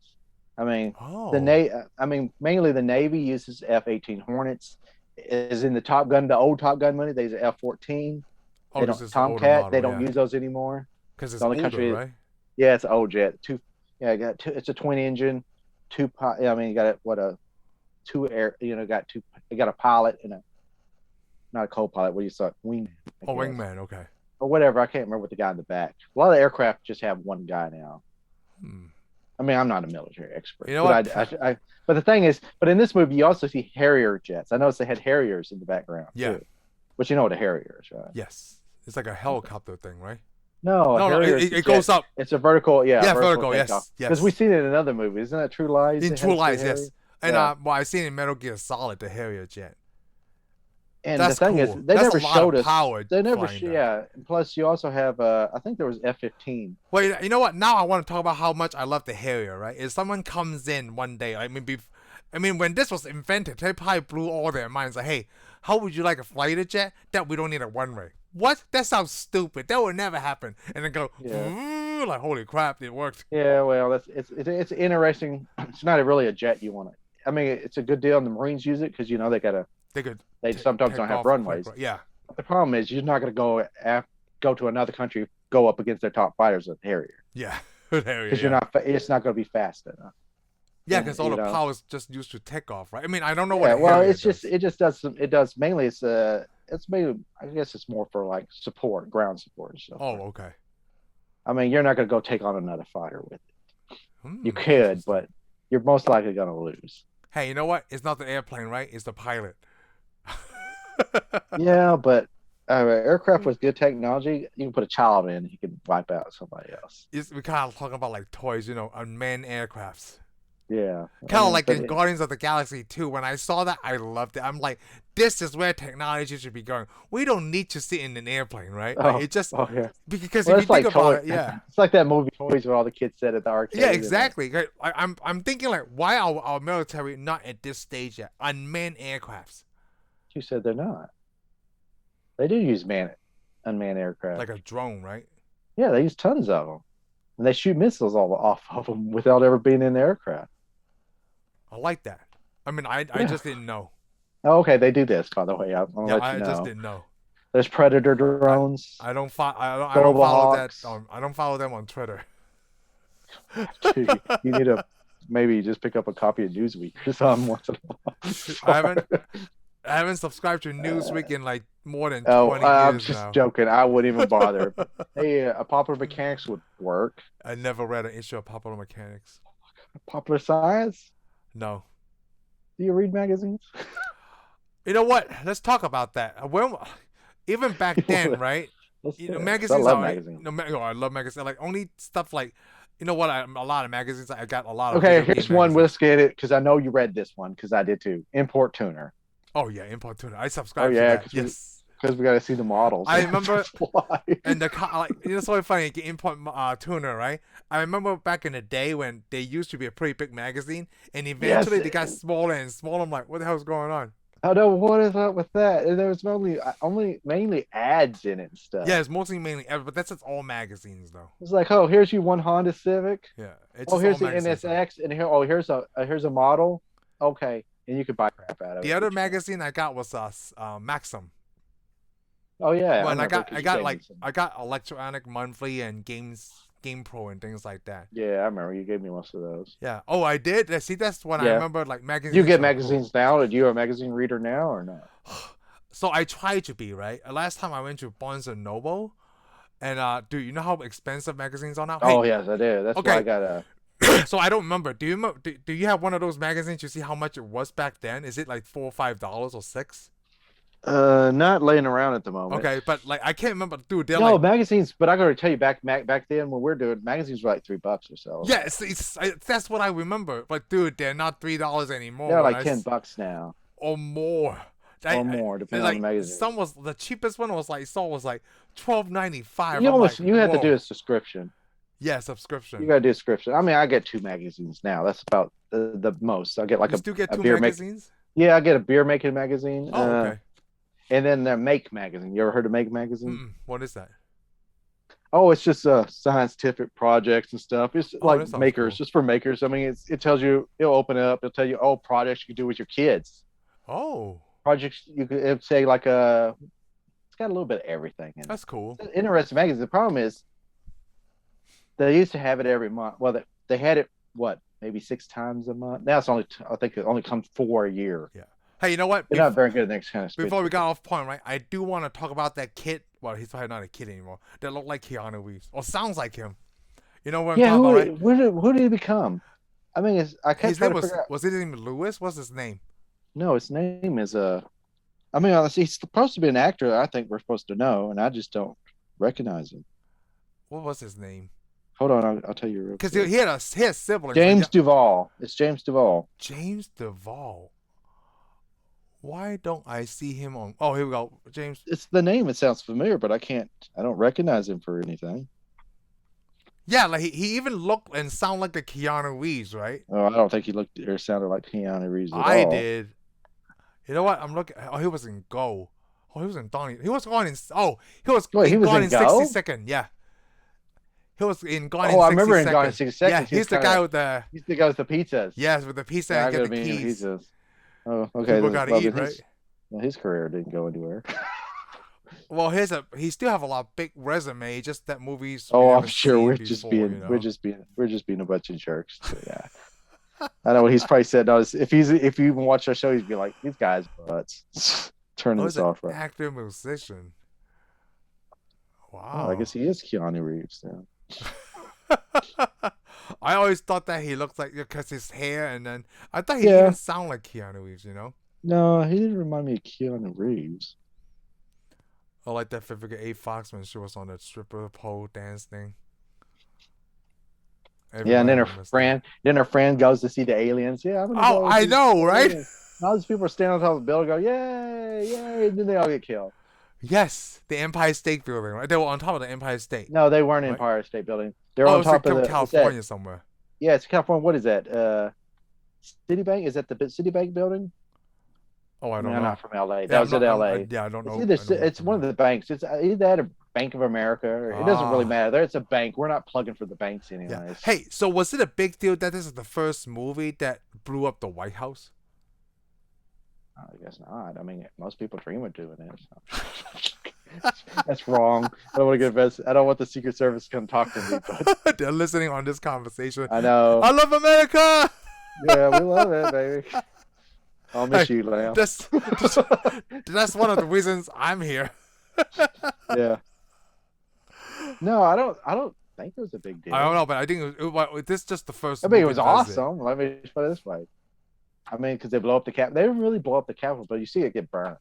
mainly the Navy uses F-18 Hornets. Is in the Top Gun, the old Top Gun money, they use F-14. They don't Tomcat. Model, they don't use those anymore.
Because it's the only country, right?
Yeah, it's an old jet. It's a twin engine. You got a pilot and not a co-pilot. What do you say? Wingman.
Wingman. Okay.
Or whatever. I can't remember what the guy in the back. A lot of aircraft just have one guy now. I'm not a military expert.
You know what?
But the thing is, in this movie, you also see Harrier jets. I noticed they had Harriers in the background.
Yeah.
Too. But you know what a Harrier is, right?
Yes. It's like a helicopter thing, right?
No,
it goes up.
It's a vertical,
vertical, yes.
Because we've seen it in another movies. Isn't that True Lies?
In True Lies, yes. And I've seen in Metal Gear Solid the Harrier jet.
And the thing is, they never showed us. They never, And plus, you also have, I think there was F-15.
Well, you know what? Now I want to talk about how much I love the Harrier, right? If someone comes in one day, when this was invented, they probably blew all their minds. Like, hey, how would you like a fighter jet that we don't need a one-way? What? That sounds stupid. That would never happen. And then go, like, holy crap, it worked.
Yeah, well, it's interesting. It's not really a jet you want to. It's a good deal, and the Marines use it because they sometimes don't have runways.
Yeah.
The problem is you're not going to go to another country, go up against their top fighters with Harrier.
Yeah,
because it's not going to be fast enough.
Yeah, because all the power is just used to take off, right? I don't know
what. Well, it does mainly. It's mainly. I guess it's more for like support, ground support and stuff.
Oh, okay.
You're not going to go take on another fighter with it. You could, but you're most likely going to lose.
Hey, you know what? It's not the airplane, right? It's the pilot.
Yeah, but aircraft with good technology, you can put a child in, he can wipe out somebody else.
We kind of talking about like toys, unmanned aircrafts.
Yeah. I
Kind of
mean,
like
but
in Guardians of the Galaxy 2. When I saw that, I loved it. I'm like, this is where technology should be going. We don't need to sit in an airplane, right? Like
oh,
it just
oh yeah.
because
Well,
if you
it's
think
like
about
toy.
it, yeah,
It's like that movie Toys where all the kids sit at the
yeah,
arcade. And
exactly. Like, I'm thinking like, why are our military not at this stage yet? Unmanned aircrafts,
you said they're not. They do use unmanned aircraft.
like a drone, right?
Yeah, they use tons of them, and they shoot missiles all off of them without ever being in the aircraft.
I like that. I mean, I
Yeah.
just didn't know.
Oh, okay, they do this, by the way. I'm gonna
Yeah,
let you
I just
know.
didn't know.
There's Predator
I
drones,
I don't
Global
follow that.
Hawks.
I don't follow them on Twitter.
Dude, you need to maybe just pick up a copy of Newsweek or something once in a
I
while.
I haven't subscribed to Newsweek in like more than
Oh,
20
I'm
years
just
now.
joking. I wouldn't even bother. Hey, a Popular Mechanics would work.
I never read an issue of Popular Mechanics.
Popular Science?
No.
Do you read magazines?
You know what? Let's talk about that. When, even back then, right?
Let's
You
do
know,
it.
magazines
I love
are.
magazines.
I love magazines. Like only stuff like, you know what? A lot of magazines. I got a lot of
Okay,
video
here's
game
one.
magazines.
Let's get it because I know you read this one because I did too. Import Tuner.
Oh yeah, Import Tuna. I
Oh
subscribe to
yeah,
that. Yes.
because we got to see the models.
I remember,
Why?
and like it's so funny. Import Tuna, right? I remember back in the day when they used to be a pretty big magazine, and
Yes.
eventually they got smaller and smaller. I'm like, what the hell's going on?
I know what is up with that. And there was only mainly ads in it and stuff.
Yeah, it's mostly mainly, but that's just all magazines though.
It's like, oh, here's you one Honda Civic.
Yeah, it's
Oh,
just
here's
all
the
magazines.
NSX, and here's a model. Okay, and you could buy crap out of it.
The other magazine I got was Maxim.
Oh yeah,
Well, and
remember, 'cause you gave me some.
I got Electronic Monthly and Game Pro and things like that.
Yeah, I remember you gave me most of those.
Yeah. Oh, I did. See, that's when I
Yeah.
remember like magazines.
You get
were
magazines now? Are you a magazine reader now or not?
cool. So I try to be right. Last time I went to Barnes and Noble, and dude, you know how expensive magazines are now?
Oh
Hey,
yes, I did. That's
okay.
why I got a.
So I don't remember. Do you have one of those magazines? You see how much it was back then? Is it like $4 or $5 or $6?
Not laying around at the moment.
Okay, but like I can't remember, dude. They're
No
like,
magazines, but I gotta tell you, back then when we're doing magazines were like $3 or so.
yeah, that's what I remember. But dude, they're not $3 anymore.
They're like $10 now
or more.
or more, depending on the magazine.
Some was the cheapest one was like $12.95.
You have to do a subscription.
Yeah, subscription.
You gotta do a subscription. I mean, I get 2 magazines now. That's about the most. I get like
you still get 2
beer
magazines?
Yeah, I get a beer making magazine.
Oh, okay.
And then the Make magazine. You ever heard of Make magazine?
What is that?
Oh, it's just scientific projects and stuff. It's like makers,
cool.
just for makers. I mean, it tells you, it'll open it up. It'll tell you, oh, projects you can do with your kids.
Oh.
Projects you could it'd say like it's got a little bit of everything in it.
That's cool.
It's an interesting magazine. The problem is they used to have it every month. Well, they had it, maybe 6 times a month. Now it's I think it only comes 4 a year.
Yeah. Hey, you know what?
They're not very good at that kind of stuff.
Before we got off point, right? I do want to talk about that kid. Well, he's probably not a kid anymore. That looked like Keanu Reeves, or sounds like him. You know what I'm talking about, right?
Who did he become? I mean, I can't.
His name was his name Lewis? What's his name?
No, his name is I mean, honestly, he's supposed to be an actor. I think we're supposed to know, and I just don't recognize him.
What was his name?
Hold on, I'll tell you real quick.
Because he had siblings.
James Duvall. It's James Duvall.
James Duvall. Why don't I see him on? Oh, here we go. James.
It's the name. It sounds familiar, but I don't recognize him for anything.
Yeah, like he even looked and sounded like the Keanu Reeves, right?
Oh, I don't think he looked or sounded like Keanu Reeves at all.
I did. You know what? I'm looking. Oh, he was in Go. Oh, he was in Donnie. He was going in. Oh, he was.
Wait, he was
Gone
in
in
Go?
60 Seconds. Yeah. He was in Gone in 60
Oh, I remember
Seconds.
in Gone in 60 Seconds.
Yeah, he's the guy with the.
He's the guy with the pizzas.
Yes, with the pizza and get the keys.
Pizzas. Oh, okay.
People gotta eat, right?
His career didn't go anywhere.
Well, he still have a lot of big resume. Just that movies.
Oh, I'm sure we're just being a bunch of jerks. So, yeah, I know what he's probably said. No, if you even watch our show, he'd be like, "These guys butts." Turn this off. Right?
Actor, musician. Wow.
Oh, I guess he is Keanu Reeves now.
I always thought that he looked like because his hair, and then I thought he didn't sound like Keanu Reeves. You know.
No, he didn't remind me of Keanu Reeves.
I like that Vivica A. Fox when she was on the stripper pole dance thing.
Yeah, and
Everybody missed that.
then her friend goes to see the aliens. Yeah, I'm gonna
Oh,
go
I
see
know,
the
right?
aliens. And all these people are standing on top of the building, go, yay, yay, and then they all get killed.
Yes, the Empire State Building, right? They were on top of the Empire State,
No, they weren't in
right?
Empire State Building. They're
Oh,
on
it's in
top of the. What's that?
California somewhere.
Yeah, it's California. What is that? Citibank? Is that the Citibank building?
Oh, I
I mean,
don't
I'm
know.
not from LA. That
Yeah,
was at LA.
yeah, I don't
It's
know.
either
I don't know
it's
from
one of
there.
the banks. It's either that or Bank of America. Or, it doesn't really
Ah,
matter. There, it's a bank. We're not plugging for the banks
yeah.
anyways.
Hey, so was it a big deal that this is the first movie that blew up the White House?
I guess not. I mean, most people dream of doing it. So. That's wrong. I don't want to get invested. I don't want the Secret Service to come talk to me, but
They're listening on this conversation.
I know.
I love America.
Yeah, we love it, baby. I'll miss
Hey,
you, Lamb.
that's one of the reasons I'm here.
Yeah. No, I don't think it was a big deal.
I don't know, but I think this is just the first.
I mean, it
movie
was
that does it.
awesome. Let me just put it this way. I mean, because they blow up the cap. They didn't really blow up the Capitol, but you see it get burned.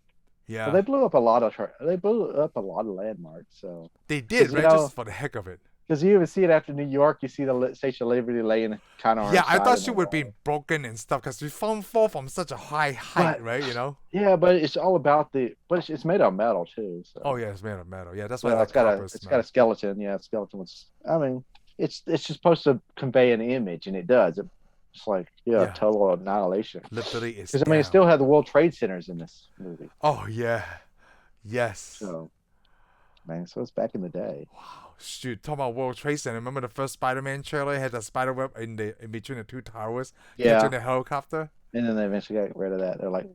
Yeah,
So they blew up a lot of landmarks. So
they did, right? Just for the heck of it.
because you even see it after New York, you see the Statue of Liberty laying kind of.
Yeah, I thought she would be broken and stuff because we fall from such a high height, right? You know.
Yeah, but it's all about but it's made of metal too. So.
Oh yeah, it's made of metal. Yeah, that's why
It's got a skeleton. Yeah, skeleton was. I mean, it's just supposed to convey an image, and it does. It's like total annihilation.
Literally, is
because I mean, it still had the World Trade Centers in this movie.
Oh yeah, yes.
So, man, so it's back in the day.
Wow, shoot! Talking about World Trade Center. Remember the first Spider-Man trailer had the spider web in between the two towers, catching the helicopter.
And then they eventually got rid of that. They're like,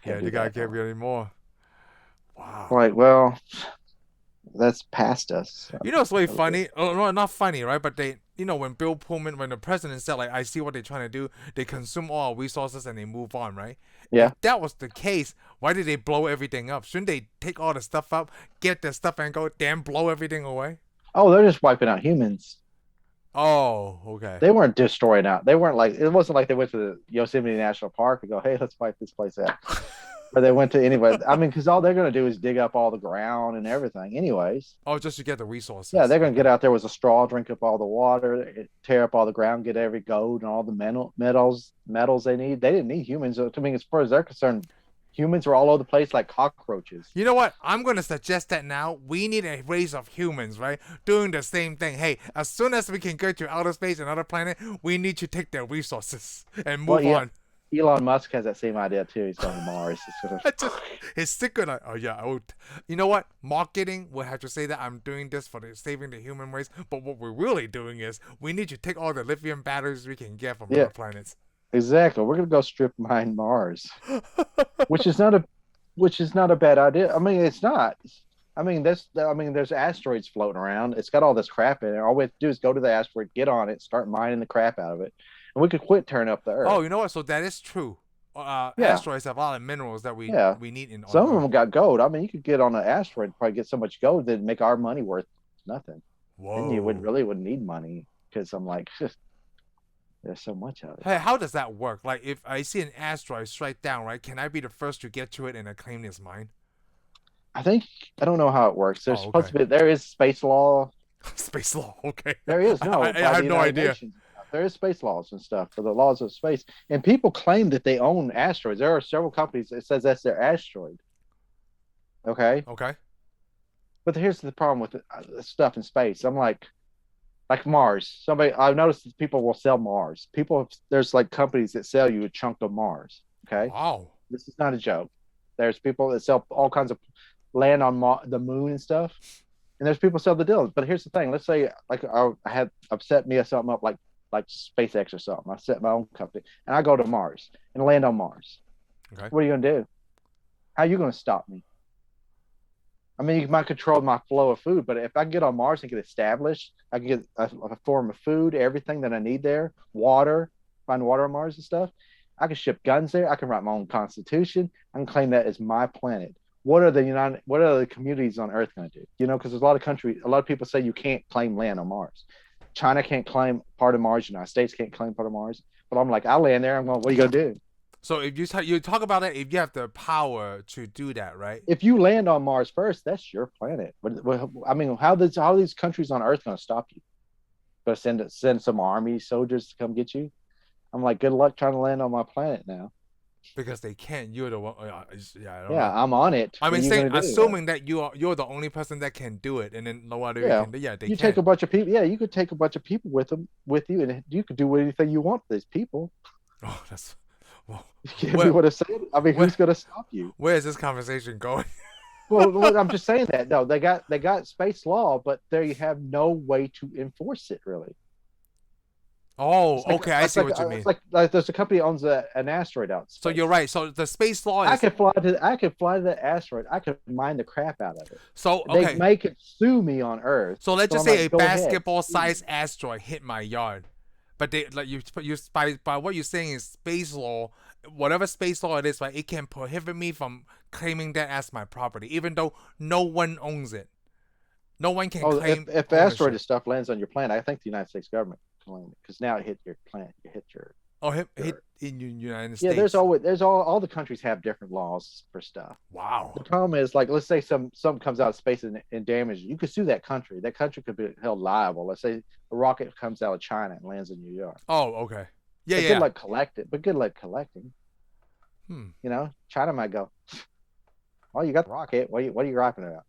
yeah, you gotta get rid anymore. Wow.
Like, well, that's past us. So.
You know, it's really funny. Oh, no, not funny, right? But they, when Bill Pullman, when the president said, like, I see what they're trying to do, they consume all our resources and they move on, right?
Yeah.
If that was the case, why did they blow everything up? Shouldn't they take all the stuff up, get the stuff, and go, damn, blow everything away?
Oh, they're just wiping out humans.
Oh, okay.
They weren't destroying out. They weren't like, it wasn't like they went to the Yosemite National Park and go, hey, let's wipe this place out. Or they went to anyway. I mean, because all they're going to do is dig up all the ground and everything anyways.
Oh, just to get the resources.
Yeah, they're going to get out there with a straw, drink up all the water, tear up all the ground, get every gold and all the metals they need. They didn't need humans. I mean, as far as they're concerned, humans were all over the place like cockroaches.
You know what? I'm going to suggest that now. We need a race of humans, right? Doing the same thing. Hey, as soon as we can go to outer space, another planet, we need to take their resources and move on.
Elon Musk has that same idea too. He's going to Mars.
His secret. Oh yeah. You know what? Marketing will have to say that I'm doing this for saving the human race. But what we're really doing is we need to take all the lithium batteries we can get from other planets.
Exactly. We're going to go strip mine Mars, which is not a bad idea. I mean, it's not. I mean, there's asteroids floating around. It's got all this crap in it. All we have to do is go to the asteroid, get on it, start mining the crap out of it. And we could quit tearing up the Earth.
Oh, you know what? So that is true. Asteroids have a lot of minerals that we need in.
Some of them got gold. I mean, you could get on an asteroid and probably get so much gold that'd make our money worth nothing.
Whoa.
Then you wouldn't need money because I'm like, there's so much of it.
Hey, how does that work? Like, if I see an asteroid strike down, right? Can I be the first to get to it and claim it's mine?
I don't know how it works. There's supposed to be. There is space law.
Space law, okay.
There is no.
I have no idea.
Nations. There is space laws and stuff for the laws of space, and people claim that they own asteroids. There are several companies that says that's their asteroid. Okay.
Okay.
But here's the problem with stuff in space. I'm like Mars. I've noticed that people will sell Mars. There's like companies that sell you a chunk of Mars. Okay.
Wow.
This is not a joke. There's people that sell all kinds of land on the moon and stuff, and there's people sell the deals. But here's the thing. Let's say like I've set something up like SpaceX or something. I set my own company and I go to Mars and land on Mars.
Okay.
What are you going to do? How are you going to stop me? I mean, you might control my flow of food, but if I can get on Mars and get established, I can get a form of food, everything that I need there, water, find water on Mars and stuff. I can ship guns there. I can write my own constitution. I can claim that as my planet. What are the communities on Earth going to do? Because there's a lot of people say you can't claim land on Mars. China can't claim part of Mars. United States can't claim part of Mars. But I'm like, I'll land there. I'm going, what are you going to do?
So if you talk about it, if you have the power to do that, right?
If you land on Mars first, that's your planet. But I mean, how these countries on Earth going to stop you? Gonna send some army soldiers to come get you. I'm like, good luck trying to land on my planet now.
Because they can't. You're the one. Yeah, I don't
Yeah,
know.
I'm on it.
I
What
mean,
are you gonna do?
assuming that you're the only person that can do it, and then no other
Yeah,
can do. Yeah, they
you
can.
take a bunch of people. Yeah, you could take a bunch of people with you, and you could do anything you want with these people.
Oh, that's. Well,
You get me what I'm saying? I mean,
where,
who's gonna stop you?
where is this conversation going?
Well, I'm just saying that. No, they got space law, but they have no way to enforce it really.
Oh, okay, I see what you mean.
It's like there's a company that owns an asteroid out.
So you're right. So the space law is.
I could fly to the asteroid. I could mine the crap out of it.
So okay.
They may sue me on Earth.
So let's just say a basketball-sized asteroid hit my yard, but they like you by what you're saying is space law. Whatever space law it is, right? It can prohibit me from claiming that as my property, even though no one owns it. No one can claim.
If the asteroid stuff lands on your planet, I think the United States government can claim it because now it hit your planet. It hit your.
Hit in the United States.
Yeah, there's all the countries have different laws for stuff.
Wow.
The problem is, like, let's say some comes out of space and damages. You could sue that country. That country could be held liable. Let's say a rocket comes out of China and lands in your yard.
Oh, okay. Yeah,
but
yeah.
Good luck collecting. You know, China might go, "Oh, you got the rocket. What are you griping about?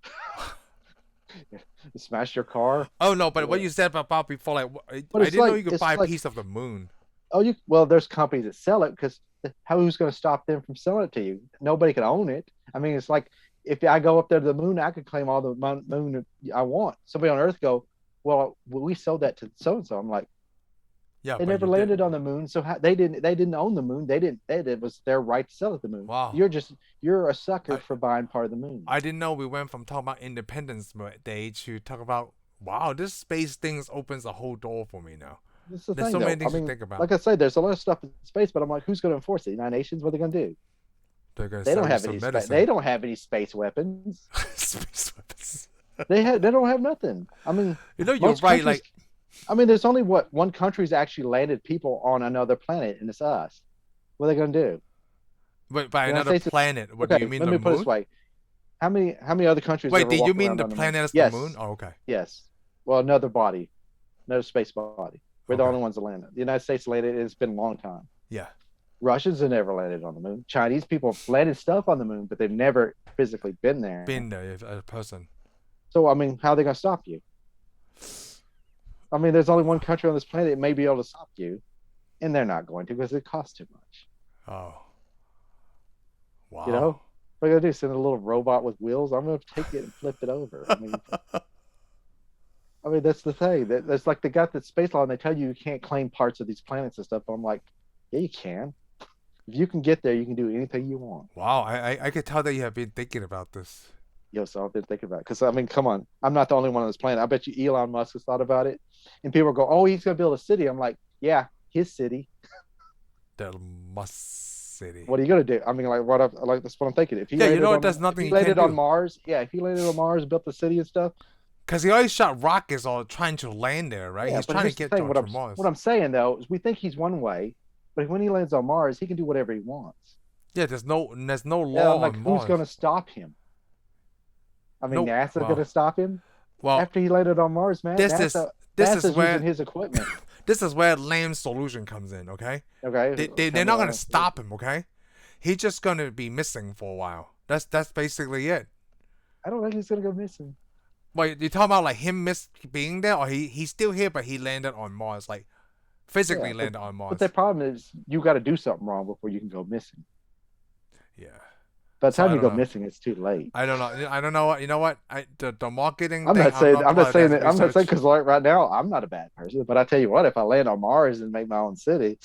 Smash your car?"
Oh no, but what you said about before, like, I didn't know you could buy a piece of the moon.
Oh, there's companies that sell it because who's going to stop them from selling it to you? Nobody can own it. I mean, it's like if I go up there to the moon, I could claim all the moon I want. Somebody on Earth go, well, we sold that to so and so. I'm like,
yeah,
they never landed on the moon, so they didn't own the moon. It was their right to sell it to the moon.
Wow,
you're a sucker for buying part of the moon.
I didn't know we went from talking about Independence Day to talk about this space thing opens a whole door for me now. There's so many things to think about.
Like I said, there's a lot of stuff in space, but I'm like, who's going to enforce it? United Nations? What are they going to do? They don't have any. They don't have any space weapons.
Space weapons.
They don't have nothing. I mean,
you're right. Like,
I mean, there's only one country's actually landed people on another planet, and it's us. What are they going to do?
But by another planet, what do you mean?
Let me put it this way: how many other countries?
Wait, did you mean the planet as the moon? Oh, okay.
Yes. Well, another body, another space body. We're the only ones that landed. The United States landed, and it's been a long time.
Yeah.
Russians have never landed on the moon. Chinese people have landed stuff on the moon, but they've never physically been there.
Been there as a person.
So, I mean, how are they going to stop you? I mean, there's only one country on this planet that may be able to stop you, and they're not going to because it costs too much.
Oh. Wow.
You know? What are they going to do? Send a little robot with wheels? I'm going to take it and flip it over. I mean, that's the thing. That's like they got the space law, and they tell you can't claim parts of these planets and stuff. But I'm like, yeah, you can. If you can get there, you can do anything you want.
Wow, I could tell that you have been thinking about this.
Yes, I've been thinking about it. Because, I mean, come on. I'm not the only one on this planet. I bet you Elon Musk has thought about it. And people go, oh, he's going to build a city. I'm like, yeah, his city.
The Musk city.
What are you going to do? I mean, that's what I'm thinking. If he
there's nothing
he landed on Mars. Yeah, if he landed on Mars, built the city and stuff.
Because he always shot rockets or trying to land there, right?
Yeah,
he's trying to get to Mars.
What I'm saying, though, is we think he's one way. But when he lands on Mars, he can do whatever he wants.
Yeah, there's no law on Mars.
Who's going to stop him? I mean, NASA's going to stop him?
Well,
after he landed on Mars, man, NASA's using his equipment.
This is where Lamb's solution comes in, okay?
Okay.
They're not going to stop him, okay? He's just going to be missing for a while. That's basically it.
I don't think he's going to go missing.
Wait, you're talking about like him being there, or he's still here, but he landed on Mars, like physically landed on Mars.
But the problem is you got to do something wrong before you can go missing.
Yeah.
By the time you go missing, it's too late.
I don't know. I don't know what. You know what? The marketing.
I'm not saying because right now I'm not a bad person, but I tell you what, if I land on Mars and make my own city,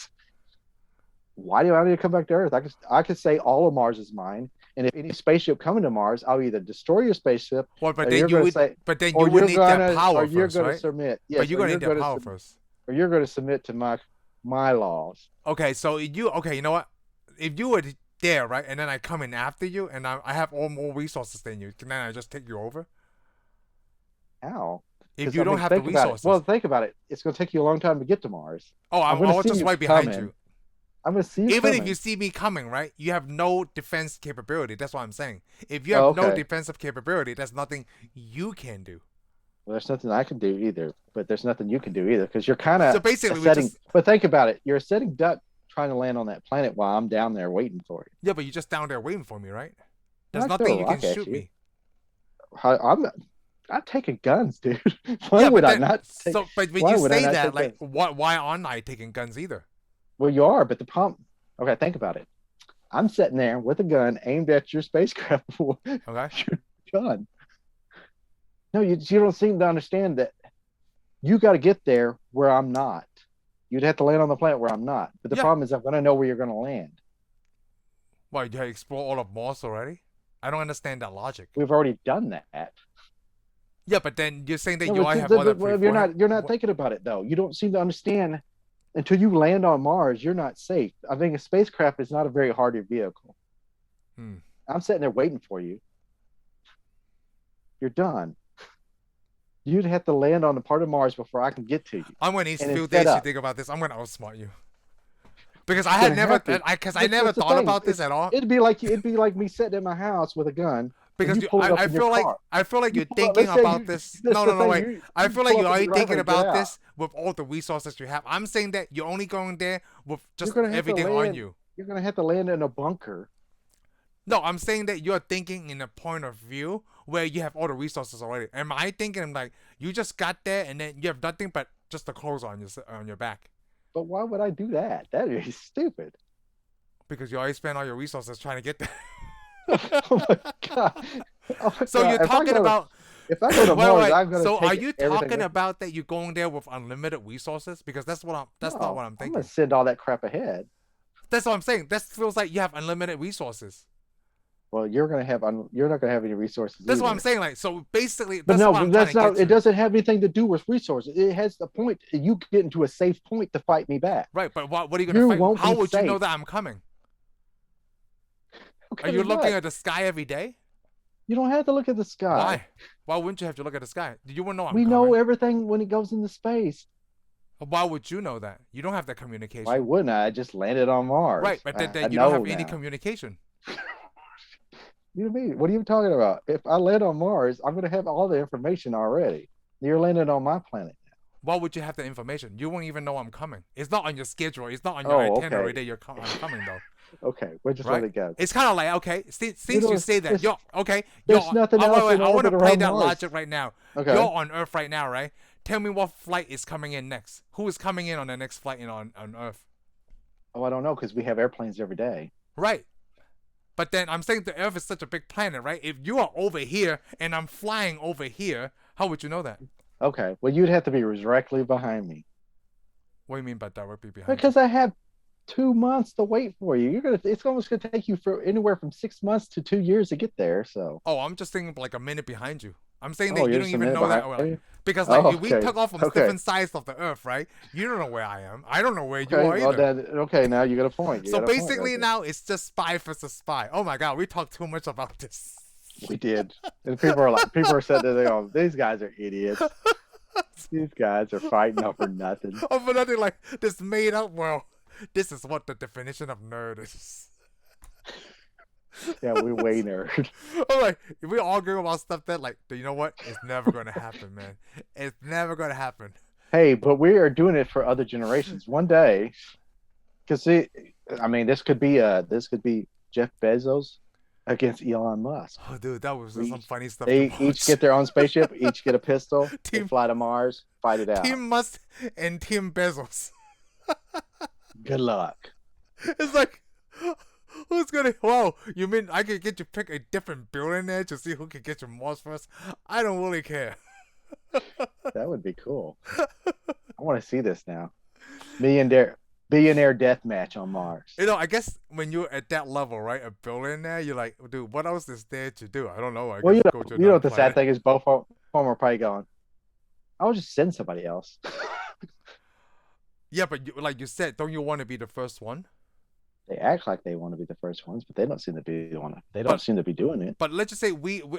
why do I need to come back to Earth? I could say all of Mars is mine. And if any spaceship coming to Mars, I'll either destroy your spaceship,
but then you would need that power first,
you're going
right?
to submit. Yes,
but you're going to need that power first.
Or you're going to submit to my laws.
Okay, so you know what? If you were there, right, and then I come in after you, and I have all more resources than you, can then I just take you over?
How?
If you don't have the resources.
Well, think about it. It's going to take you a long time to get to Mars.
Oh, I was just right behind you.
I'm going to see you
Even
coming.
if you see me coming, right, you have no defense capability. That's what I'm saying. If you have no defensive capability, there's nothing you can do.
Well, there's nothing I can do either, but there's nothing you can do either because you're kind
So
of
basically, we
setting.
just
But think about it. You're a setting duck trying to land on that planet while I'm down there waiting for you.
yeah, but you're just down there waiting for me, right? There's
I throw
nothing
a
you can
rock at
shoot
you.
me.
I'm taking guns, dude. Why
Yeah,
would
but
I
then,
not take?
so but when
Why
you
would I
say
not
that,
take
like,
guns?
why aren't I taking guns either?
Well, you are, but the problem. Okay, think about it. I'm sitting there with a gun aimed at your spacecraft before
Okay.
you're done. No, you don't seem to understand that you got to get there where I'm not. You'd have to land on the planet where I'm not. But the
Yeah.
problem is I'm going to know where you're going to land.
Why you explore all of Mars already? I don't understand that logic.
We've already done that.
Yeah, but then you're saying that
No,
you
but
all have other
you're not thinking about it though. You don't seem to understand until you land on Mars, you're not safe. I think a spacecraft is not a very hardy vehicle.
Hmm.
I'm sitting there waiting for you. You're done. You'd have to land on the part of Mars before I can get to you.
I'm gonna need a
And
few
it's
days
set
to
up.
think about this. I'm gonna outsmart you because I
It's
had
gonna
never,
happen.
I never
That's the
thought
thing.
about this at all.
It'd be like me sitting in my house with a gun and
Because
you pull it up
I
in your
feel like
car.
you're
You pull up-
thinking
let's say
about
you-
this.
that's
No,
the
no, no,
thing,
wait.
you
I feel
pull
like
up
you're
in
already
your driveway
thinking
and get
about
out.
this with all the resources you have. I'm saying that you're only going there with just
You're gonna have to
everything on
land.
you.
You're gonna have to land in a bunker.
No, I'm saying that you're thinking in a point of view where you have all the resources already. Am I thinking like you just got there and then you have nothing but just the clothes on your back
But why would I do that? That'd be stupid.
because you already spent all your resources trying to get there.
Oh my god. Oh my
So
god.
you're talking about
if I go to
wait,
Mars,
wait.
I'm gonna
So
take
are you
everything
talking
with me.
about that you're going there with unlimited resources? Because that's not
No,
what I'm
I'm
thinking.
gonna send all that crap ahead.
That's what I'm saying. That feels like you have unlimited resources.
Well, you're not gonna have any resources.
That's what I'm
either.
saying. Like, so basically,
But
that's
no,
what I'm
that's
trying to
not.
get
It
to.
doesn't have anything to do with resources. It has the point. You get into a safe point to fight me back.
Right, but what are you gonna
You
fight?
won't
How
be
would you know
safe.
that I'm coming?
Okay,
Are you
what?
looking at the sky every day?
You don't have to look at the sky.
Why? Why wouldn't you have to look at the sky? You wouldn't know I'm
We
coming.
know everything when it goes into space.
Why would you know that? You don't have that communication.
Why wouldn't I? I just landed on Mars.
Right, but
I
then you don't
know
have any
now.
communication.
You mean? What are you talking about? If I land on Mars, I'm going to have all the information already. You're landing on my planet.
Why would you have the information? You won't even know I'm coming. It's not on your schedule. It's not on your
Oh,
itinerary
okay.
that I'm coming though.
Okay, we'll just
Right?
let it go.
It's kind of like okay, since you
know,
say that,
there's-
you're okay.
there's nothing else in
I want to
orbit
play
around
that
Mars.
logic right now.
Okay.
You're on Earth right now, right? Tell me what flight is coming in next. Who is coming in on the next flight on Earth?
Oh, I don't know because we have airplanes every day.
Right. But then I'm saying the Earth is such a big planet, right? If you are over here and I'm flying over here, how would you know that?
Okay, well, you'd have to be directly behind me
What do you mean by directly behind? You?
because I have 2 months to wait for you. It's almost gonna take you for anywhere from 6 months to 2 years to get there. So.
Oh, I'm just thinking like a minute behind you. I'm saying
Oh,
that you
you're
don't
just a
even
minute
know that.
behind me?
Because like
Oh,
if we
okay.
took off from
Okay.
different sides of the Earth, right? You don't know where I am. I don't know where you
Okay,
are
well,
either.
then, okay, now you got a point. You
So
got a point
basically
right there.
now it's just spy versus spy. Oh my god, we talked too much about this.
We did. And people are saying that they go, these guys are idiots. These guys are fighting over nothing.
Oh, but nothing like this made up world. This is what the definition of nerd is.
Yeah, we way nerd.
I'm like, if we argue about stuff that like, you know what? It's never gonna happen, man. It's never gonna happen.
Hey, but we are doing it for other generations. One day, because I mean, this could be Jeff Bezos against Elon Musk.
Oh, dude, that was some funny stuff.
They
to watch.
each get their own spaceship, each get a pistol, they
Team-
fly to Mars, fight it out.
Team Musk and Team Bezos.
Good luck.
It's like, who's gonna? Whoa, you mean I could get you pick a different billionaire to see who can get you Mars first? I don't really care.
That would be cool. I want to see this now. Billionaire death match on Mars.
You know, I guess when you're at that level, right, a billionaire, you're like, dude, what else is there to do? I don't know. I
Well,
guess
you
go to
know what
another
the sad
planet.
thing is? Both of them are probably going, I'll just send somebody else.
Yeah, but like you said, don't you want to be the first one?
They act like they want to be the first ones, but they don't seem to be the one. They don't seem to be doing it.
But let's just say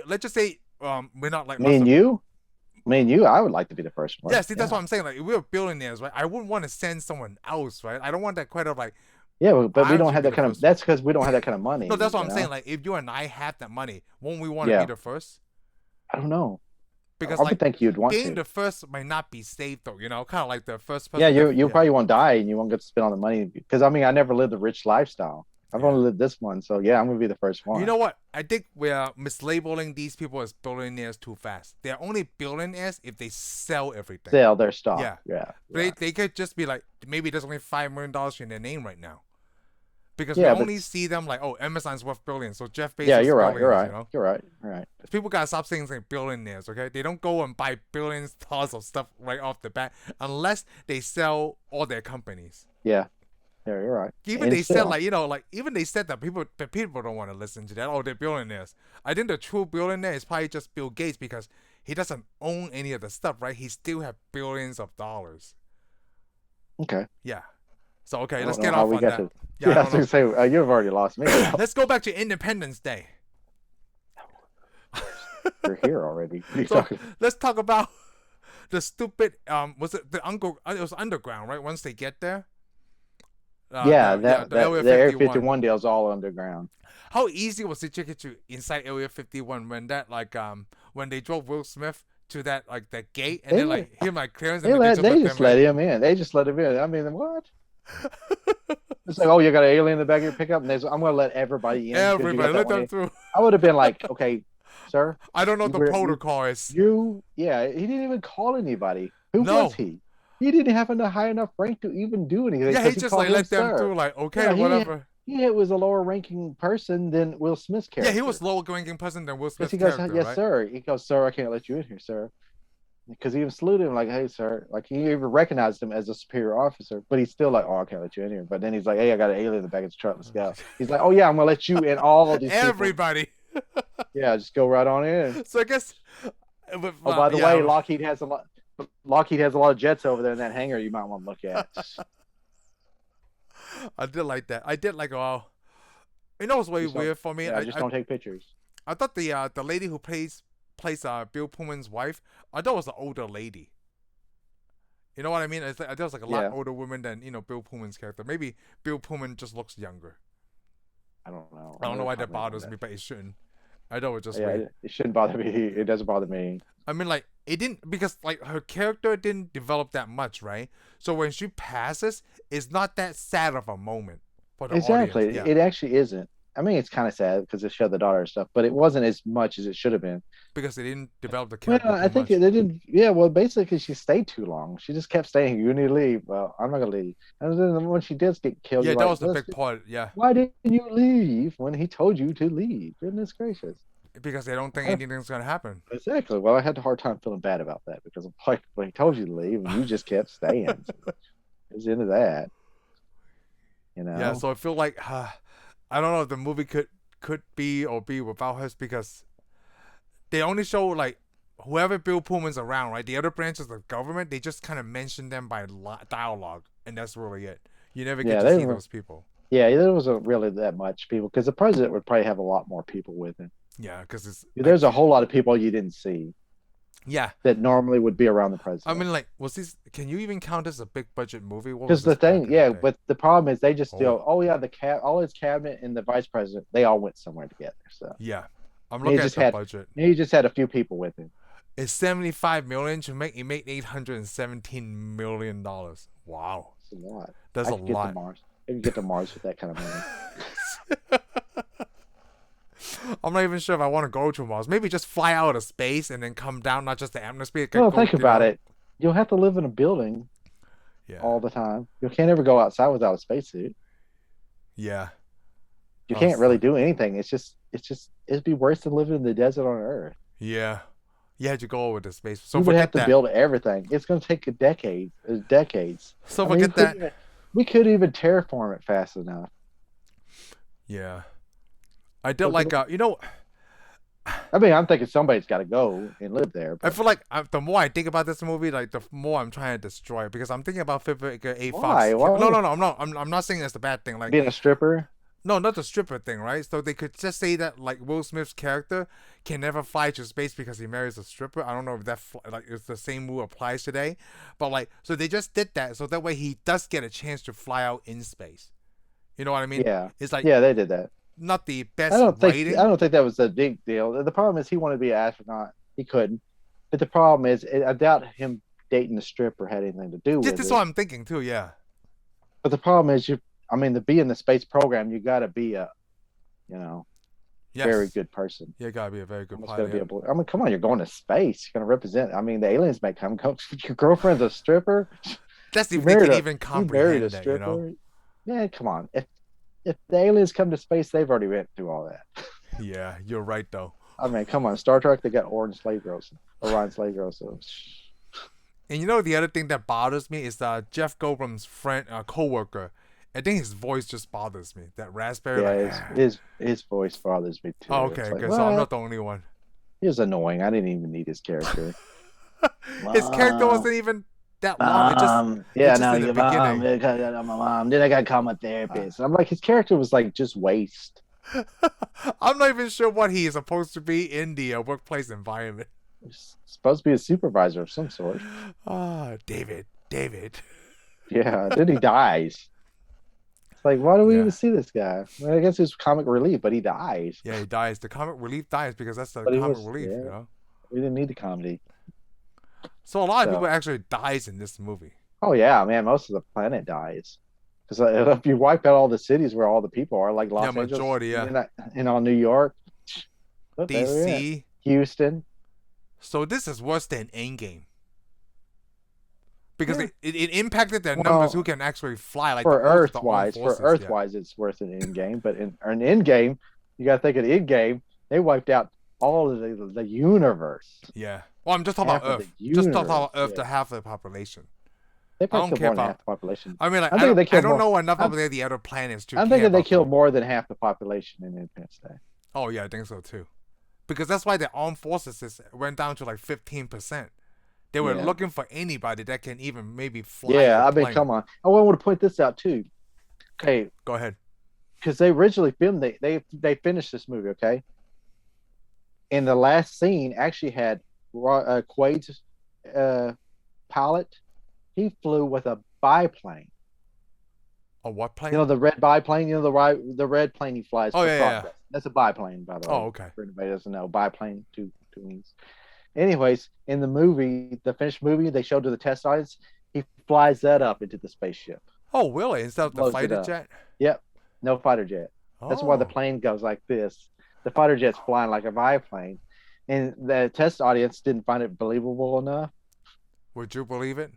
let's just say we're not like
Me and you, I would like to be the first one.
Yeah, see, that's what I'm saying. Like, if we're billionaires, right? I wouldn't want to send someone else, right? I don't want that kind of like.
Yeah, but we
I
don't
should
have
be
that
the
kind of.
first one.
That's because we don't have that kind of money.
No, that's what I'm
you
saying.
know?
Like, if you and I have that money, won't we want to
Yeah.
be the first?
I don't know.
Because
I would think you'd want
being
to.
the first might not be safe though, kind of like the first
Yeah,
person.
you probably won't die, and you won't get to spend all the money. Because I mean, I never lived a rich lifestyle. I've
Yeah.
only lived this one, so yeah, I'm gonna be the first one.
You know what? I think we're mislabeling these people as billionaires too fast. They're only billionaires if they sell everything.
Sell their stock.
Yeah.
Yeah.
They could just be like, maybe there's only $5 million in their name right now. Because
Yeah,
we only see them like, oh, Amazon's worth billions, so Jeff Bezos.
Yeah, you're right. You're
billions,
right. You're right. You're right.
People gotta stop saying like billionaires, okay? They don't go and buy billions dollars of stuff right off the bat unless they sell all their companies.
Yeah. Yeah, you're right.
Even
And
they
still,
said even they said that people don't want to listen to that. Oh, they're billionaires. I think the true billionaire is probably just Bill Gates because he doesn't own any of the stuff, right? He still have billions of dollars.
Okay.
Yeah. So okay,
I
let's
don't
get
know how
off
we
on
got
that.
to-
Yeah,
Yeah, I was gonna say you've already lost me.
let's go back to Independence Day.
You're here already. What are you
So
talking-
let's talk about the stupid was it the it was underground, right? Once they get there.
Yeah,
the
the
Area
Area
51.
51 deal's all underground.
How easy was it to get to inside Area 51 when that when they drove Will Smith to that that gate and then him clearance and
They just let him in. They just let him in. I mean, what? It's like, oh, you got an alien in the back of your pickup, and I'm going to let everybody in.
Everybody, let them through.
I would have been like, okay, sir.
I don't know what the protocol is.
He didn't even call anybody. Who was he? He didn't have a high enough rank to even do anything.
Yeah, he just let them through, okay, whatever.
He was a lower ranking person than Will Smith's character.
Yeah, he was lower ranking person than Will Smith's
character.
He goes,
yes, sir. He goes, sir, I can't let you in here, sir. Because he even saluted him like, hey, sir. Like, he even recognized him as a superior officer, but he's still like, oh, I can't let you in here. But then he's like, hey, I got an alien in the back of the truck. Let's go. He's like, oh, yeah, I'm going to let you in all of these
everybody.
Yeah, just go right on in.
So I guess.
By the way, Lockheed has a lot of jets over there in that hangar you might want to look at.
I did like that. I did like, oh, it was way weird for me.
Yeah, just don't take pictures.
I thought the lady who plays Bill Pullman's wife, I thought was an older lady. You know what I mean? I thought it was like a lot older woman than Bill Pullman's character. Maybe Bill Pullman just looks younger.
I don't know.
I don't know why that bothers me, but it shouldn't. I know it's just weird.
It shouldn't bother me. It doesn't bother me.
I mean, it didn't, because her character didn't develop that much, right? So when she passes, it's not that sad of a moment for the audience. Yeah.
It actually isn't. I mean, it's kind of sad because it showed the daughter and stuff, but it wasn't as much as it should have been.
Because they didn't develop the character.
Well, I think they didn't. Yeah, well, basically, she stayed too long. She just kept staying. You need to leave. Well, I'm not gonna leave. And then when she did get killed,
that was the big part. Yeah.
Why didn't you leave when he told you to leave? Goodness gracious.
Because they don't think anything's gonna happen.
Exactly. Well, I had a hard time feeling bad about that because when he told you to leave, and you just kept staying. So it was into that.
Yeah. So I feel like I don't know if the movie could be without her, because they only show whoever Bill Pullman's around, right? The other branches of government, they just kind of mention them by dialogue, and that's really it. You never get to see those people. Yeah,
there wasn't really that much people, because the president would probably have a lot more people with him.
Yeah, because
there's a whole lot of people you didn't see.
Yeah,
that normally would be around the president.
I mean, was this? Can you even count as a big budget movie?
Because the thing, but the problem is they just all all his cabinet and the vice president, they all went somewhere together. So
yeah, I'm looking at the budget.
He just had a few people with him.
It's $75 million to make. He made $817 million. Wow,
that's a lot.
That's a lot.
I can get to Mars with that kind of money.
I'm not even sure if I want to go to Mars. Maybe just fly out of space and then come down, not just the atmosphere.
Well, think about it. You'll have to live in a building all the time. You can't ever go outside without a spacesuit.
Yeah.
You can't really do anything. It'd be worse than living in the desert on Earth.
Yeah. You had to go over to space. So
you would have to build everything. It's going to take decades.
So forget that.
We couldn't even terraform it fast enough.
Yeah. I did I
mean, I'm thinking somebody's got to go and live there.
But I feel like the more I think about this movie, the more I'm trying to destroy it, because I'm thinking about Figure A. Fox.
Why?
No, I'm not saying that's a bad thing.
Being a stripper.
No, not the stripper thing, right? So they could just say that Will Smith's character can never fly to space because he marries a stripper. I don't know if that if the same rule applies today, but so they just did that so that way he does get a chance to fly out in space. You know what I mean?
Yeah.
It's
they did that.
Not the best
I don't
writing.
think that was a big deal. The problem is he wanted to be an astronaut. He couldn't. But the problem is, I doubt him dating the stripper had anything to do with
This is
it.
what I'm thinking too. Yeah.
But the problem is, I mean, to be in the space program, you got to be a, you know, very
Yes.
good person.
You gotta be a very good
Almost got to
pilot.
be
Yeah.
able. I mean, come on, you're going to space. You're going to represent. I mean, the aliens may come. Your girlfriend's a stripper.
That's
You
if they
married
can
a.
even
You married a
comprehend that, you know.
stripper. Man, come on. If the aliens come to space, they've already went through all that.
Yeah, you're right though.
I mean, come on. Star Trek, they got Orange slave girls, Orion slave girls. So,
And you know the other thing that bothers me is that Jeff Goldblum's friend, coworker. I think his voice just bothers me. That raspberry,
yeah,
like.
his voice bothers me
Oh,
too.
okay,
It's like,
okay. So I'm
what?
not the only one.
He was annoying. I didn't even need his character.
His character
Mom,
wasn't even that long. It's
yeah,
just
no,
in the
your mom,
beginning.
my mom. Then I got to call my therapist. I'm like, his character was like just waste.
I'm not even sure what he is supposed to be in the workplace environment.
He's supposed to be a supervisor of some sort.
Ah, David.
Yeah, then he dies. It's like, why do we
Yeah,
even see this guy? Well, I guess it's comic relief, but he dies.
yeah, he dies. The comic relief dies because that's the
But he
comic
was,
relief, you
yeah,
know.
we didn't need the comedy.
So a lot of people
So,
actually dies in this movie.
oh yeah, man, most of the planet dies. Because if you wipe out all the cities where all the people are, like
Yeah,
Los Angeles,
majority. Yeah,
New York, oh, there we are.
DC.
Houston,
So this is worse than Endgame because
yeah.
it impacted their numbers who
Well,
can actually fly, like the Earth, the armed
For
forces.
Earth
Yeah,
wise, it's worse than in game. But in an in game, you got to think of the in game. They wiped out all of the universe,
yeah. Well, I'm just talking
half
about
of the
Earth. Just talking
universe.
about Earth
Yeah,
to half of the population.
they
I
probably
don't
killed
care
more than half
about.
the population.
I mean, like
I'm thinking they
I
killed
don't
more.
know enough
I'm,
about the other planets to
I'm
care
thinking they
about
killed
them.
more than half the population in Independence Day.
Oh yeah, I think so too. Because that's why the armed forces went down to like 15%. They were
Yeah,
looking for anybody that can even maybe fly a
yeah. I mean,
plane.
come on. Oh, I want to point this out too. Okay,
Go ahead.
because they originally filmed they finished this movie. Okay, and the last scene actually had Quaid's uh, pilot. He flew with a biplane.
A what
You know
plane?
the red biplane. You know the red plane he flies
Oh
for
yeah, yeah.
progress. That's a biplane, by the
Oh
way.
okay.
For anybody who doesn't know, biplane two wings. Anyways, in the movie, the finished movie, they showed to the test audience. He flies that up into the spaceship,
Oh really? Instead of the
blows it
fighter
up.
jet?
Yep, no fighter jet. That's why the
Oh.
plane goes like this. The fighter jet's flying like a biplane, and the test audience didn't find it believable enough.
Would you believe it?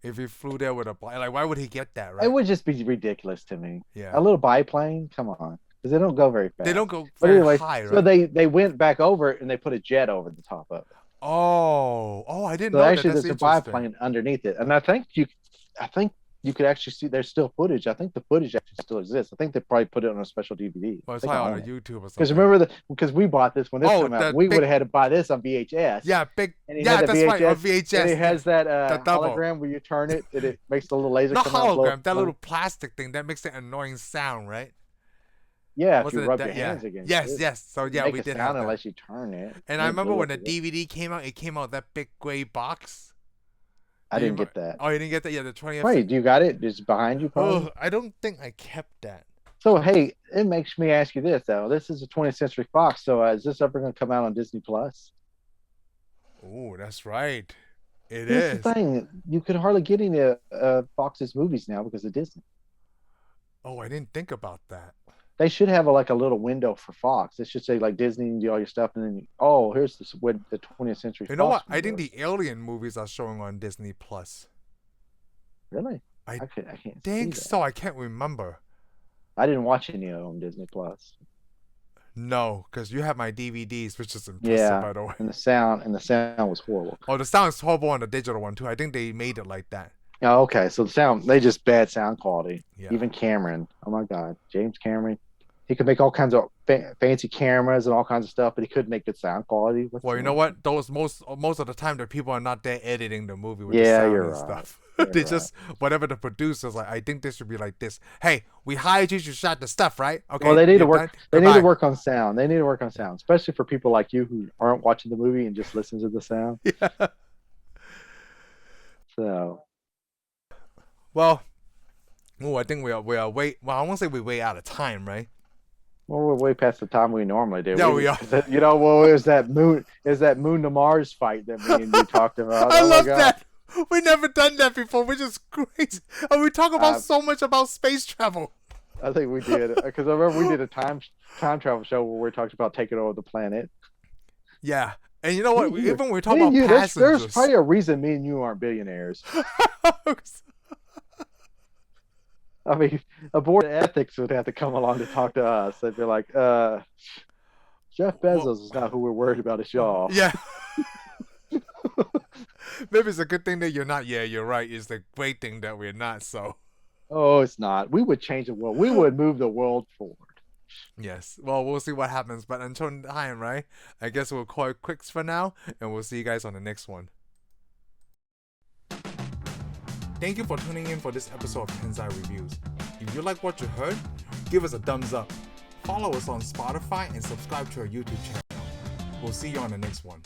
If he flew there with a plane, like why would he get that,
It
right?
would just be ridiculous to me.
Yeah.
A little biplane, come on, because they don't go very
They don't
fast.
go
But
very
anyways,
high,
so
right?
they went back over it and they put a jet over the top of it.
Oh, I didn't
So
know that.
actually,
That's
there's a
interesting.
biplane underneath it, and I think you could actually see there's still footage. I think the footage actually still exists. I think they probably put it on a special DVD.
Well,
I
it's
think I
probably on
own
a
it
YouTube or
because
something.
remember because we bought this when this
Oh,
came out.
the
We would
big,
have had to buy this on VHS,
yeah, big,
and it had
yeah,
the
that's right, on
VHS, and
VHS,
it has that
the double.
hologram where you turn it and it makes the little laser
Not
come out and blow up.
hologram, that little plastic thing that makes that annoying sound, right?
Yeah, if you
Wasn't it
rub your
that? Yeah.
hands against
Yes,
it,
yes. So
it
yeah,
make
we
a
did have
sound
that.
unless you turn it,
And I
and it
remember
blew
when
up
the
again.
DVD came out, it came out that big gray box.
I
Do you
didn't get that.
Oh, you didn't get that? Yeah, the 20th.
Wait, do you got it? It's behind you, probably.
Oh, I don't think I kept that.
So hey, it makes me ask you this though. This is a 20th Century Fox, so is this ever going to come out on Disney Plus?
Oh, that's right. It
Here's the
is.
thing: you could hardly get any Fox's movies now because of Disney.
Oh, I didn't think about that.
They should have like a little window for Fox. It should say like Disney and do all your stuff, and then here's this with the 20th Century
You know
Fox
what? I think
windows.
the Alien movies are showing on Disney Plus.
Really?
I
I can't see
think
that.
so. I can't remember.
I didn't watch any of them Disney Plus.
No, because you have my DVDs, which is impressive,
Yeah,
by the way.
and the sound was horrible.
Oh, the sound is horrible on the digital one too. I think they made it like that.
Oh, okay. So the sound, they just bad sound quality.
Yeah.
Even Cameron. Oh my God, James Cameron. He could make all kinds of fancy cameras and all kinds of stuff, but he couldn't make good sound quality.
Well, you know what? Those most of the time, the people are not there editing the movie with the
Yeah,
sound
you're
and
right.
stuff.
You're
They
right.
just whatever the producers like. I think this should be like this. Hey, we hired you to shot the stuff, right? Okay.
Well, they need to
you're
work.
done?
They need to
Goodbye.
work on sound. They need to work on sound, especially for people like you who aren't watching the movie and just listen to the sound.
Yeah.
So
Well, I think we are way. Well, I won't say we're way out of time, right?
Well, we're way past the time we normally do.
Yeah, we are.
You know, well, is that moon to Mars fight that me and you talked about?
I
Oh my
love
God.
that. We never done that before, which is great. And we talk about so much about space travel.
I think we did because I remember we did a time travel show where we talked about taking over the planet.
Yeah, and you know what?
Me and
Even when we
you-
talk
me
about
and you,
passengers,
there's probably a reason me and you aren't billionaires. I mean, a board of ethics would have to come along to talk to us. They'd be like, Jeff Bezos is not who we're worried about, it's y'all.
yeah. Maybe it's a good thing that you're not. Yeah, you're right. It's the great thing that we're not. So.
Oh, it's not. We would change the world. We would move the world forward.
Yes. Well, we'll see what happens. But until time, right? I guess we'll call it quicks for now, and we'll see you guys on the next one. Thank you for tuning in for this episode of Tensai Reviews. If you like what you heard, give us a thumbs up. Follow us on Spotify and subscribe to our YouTube channel. We'll see you on the next one.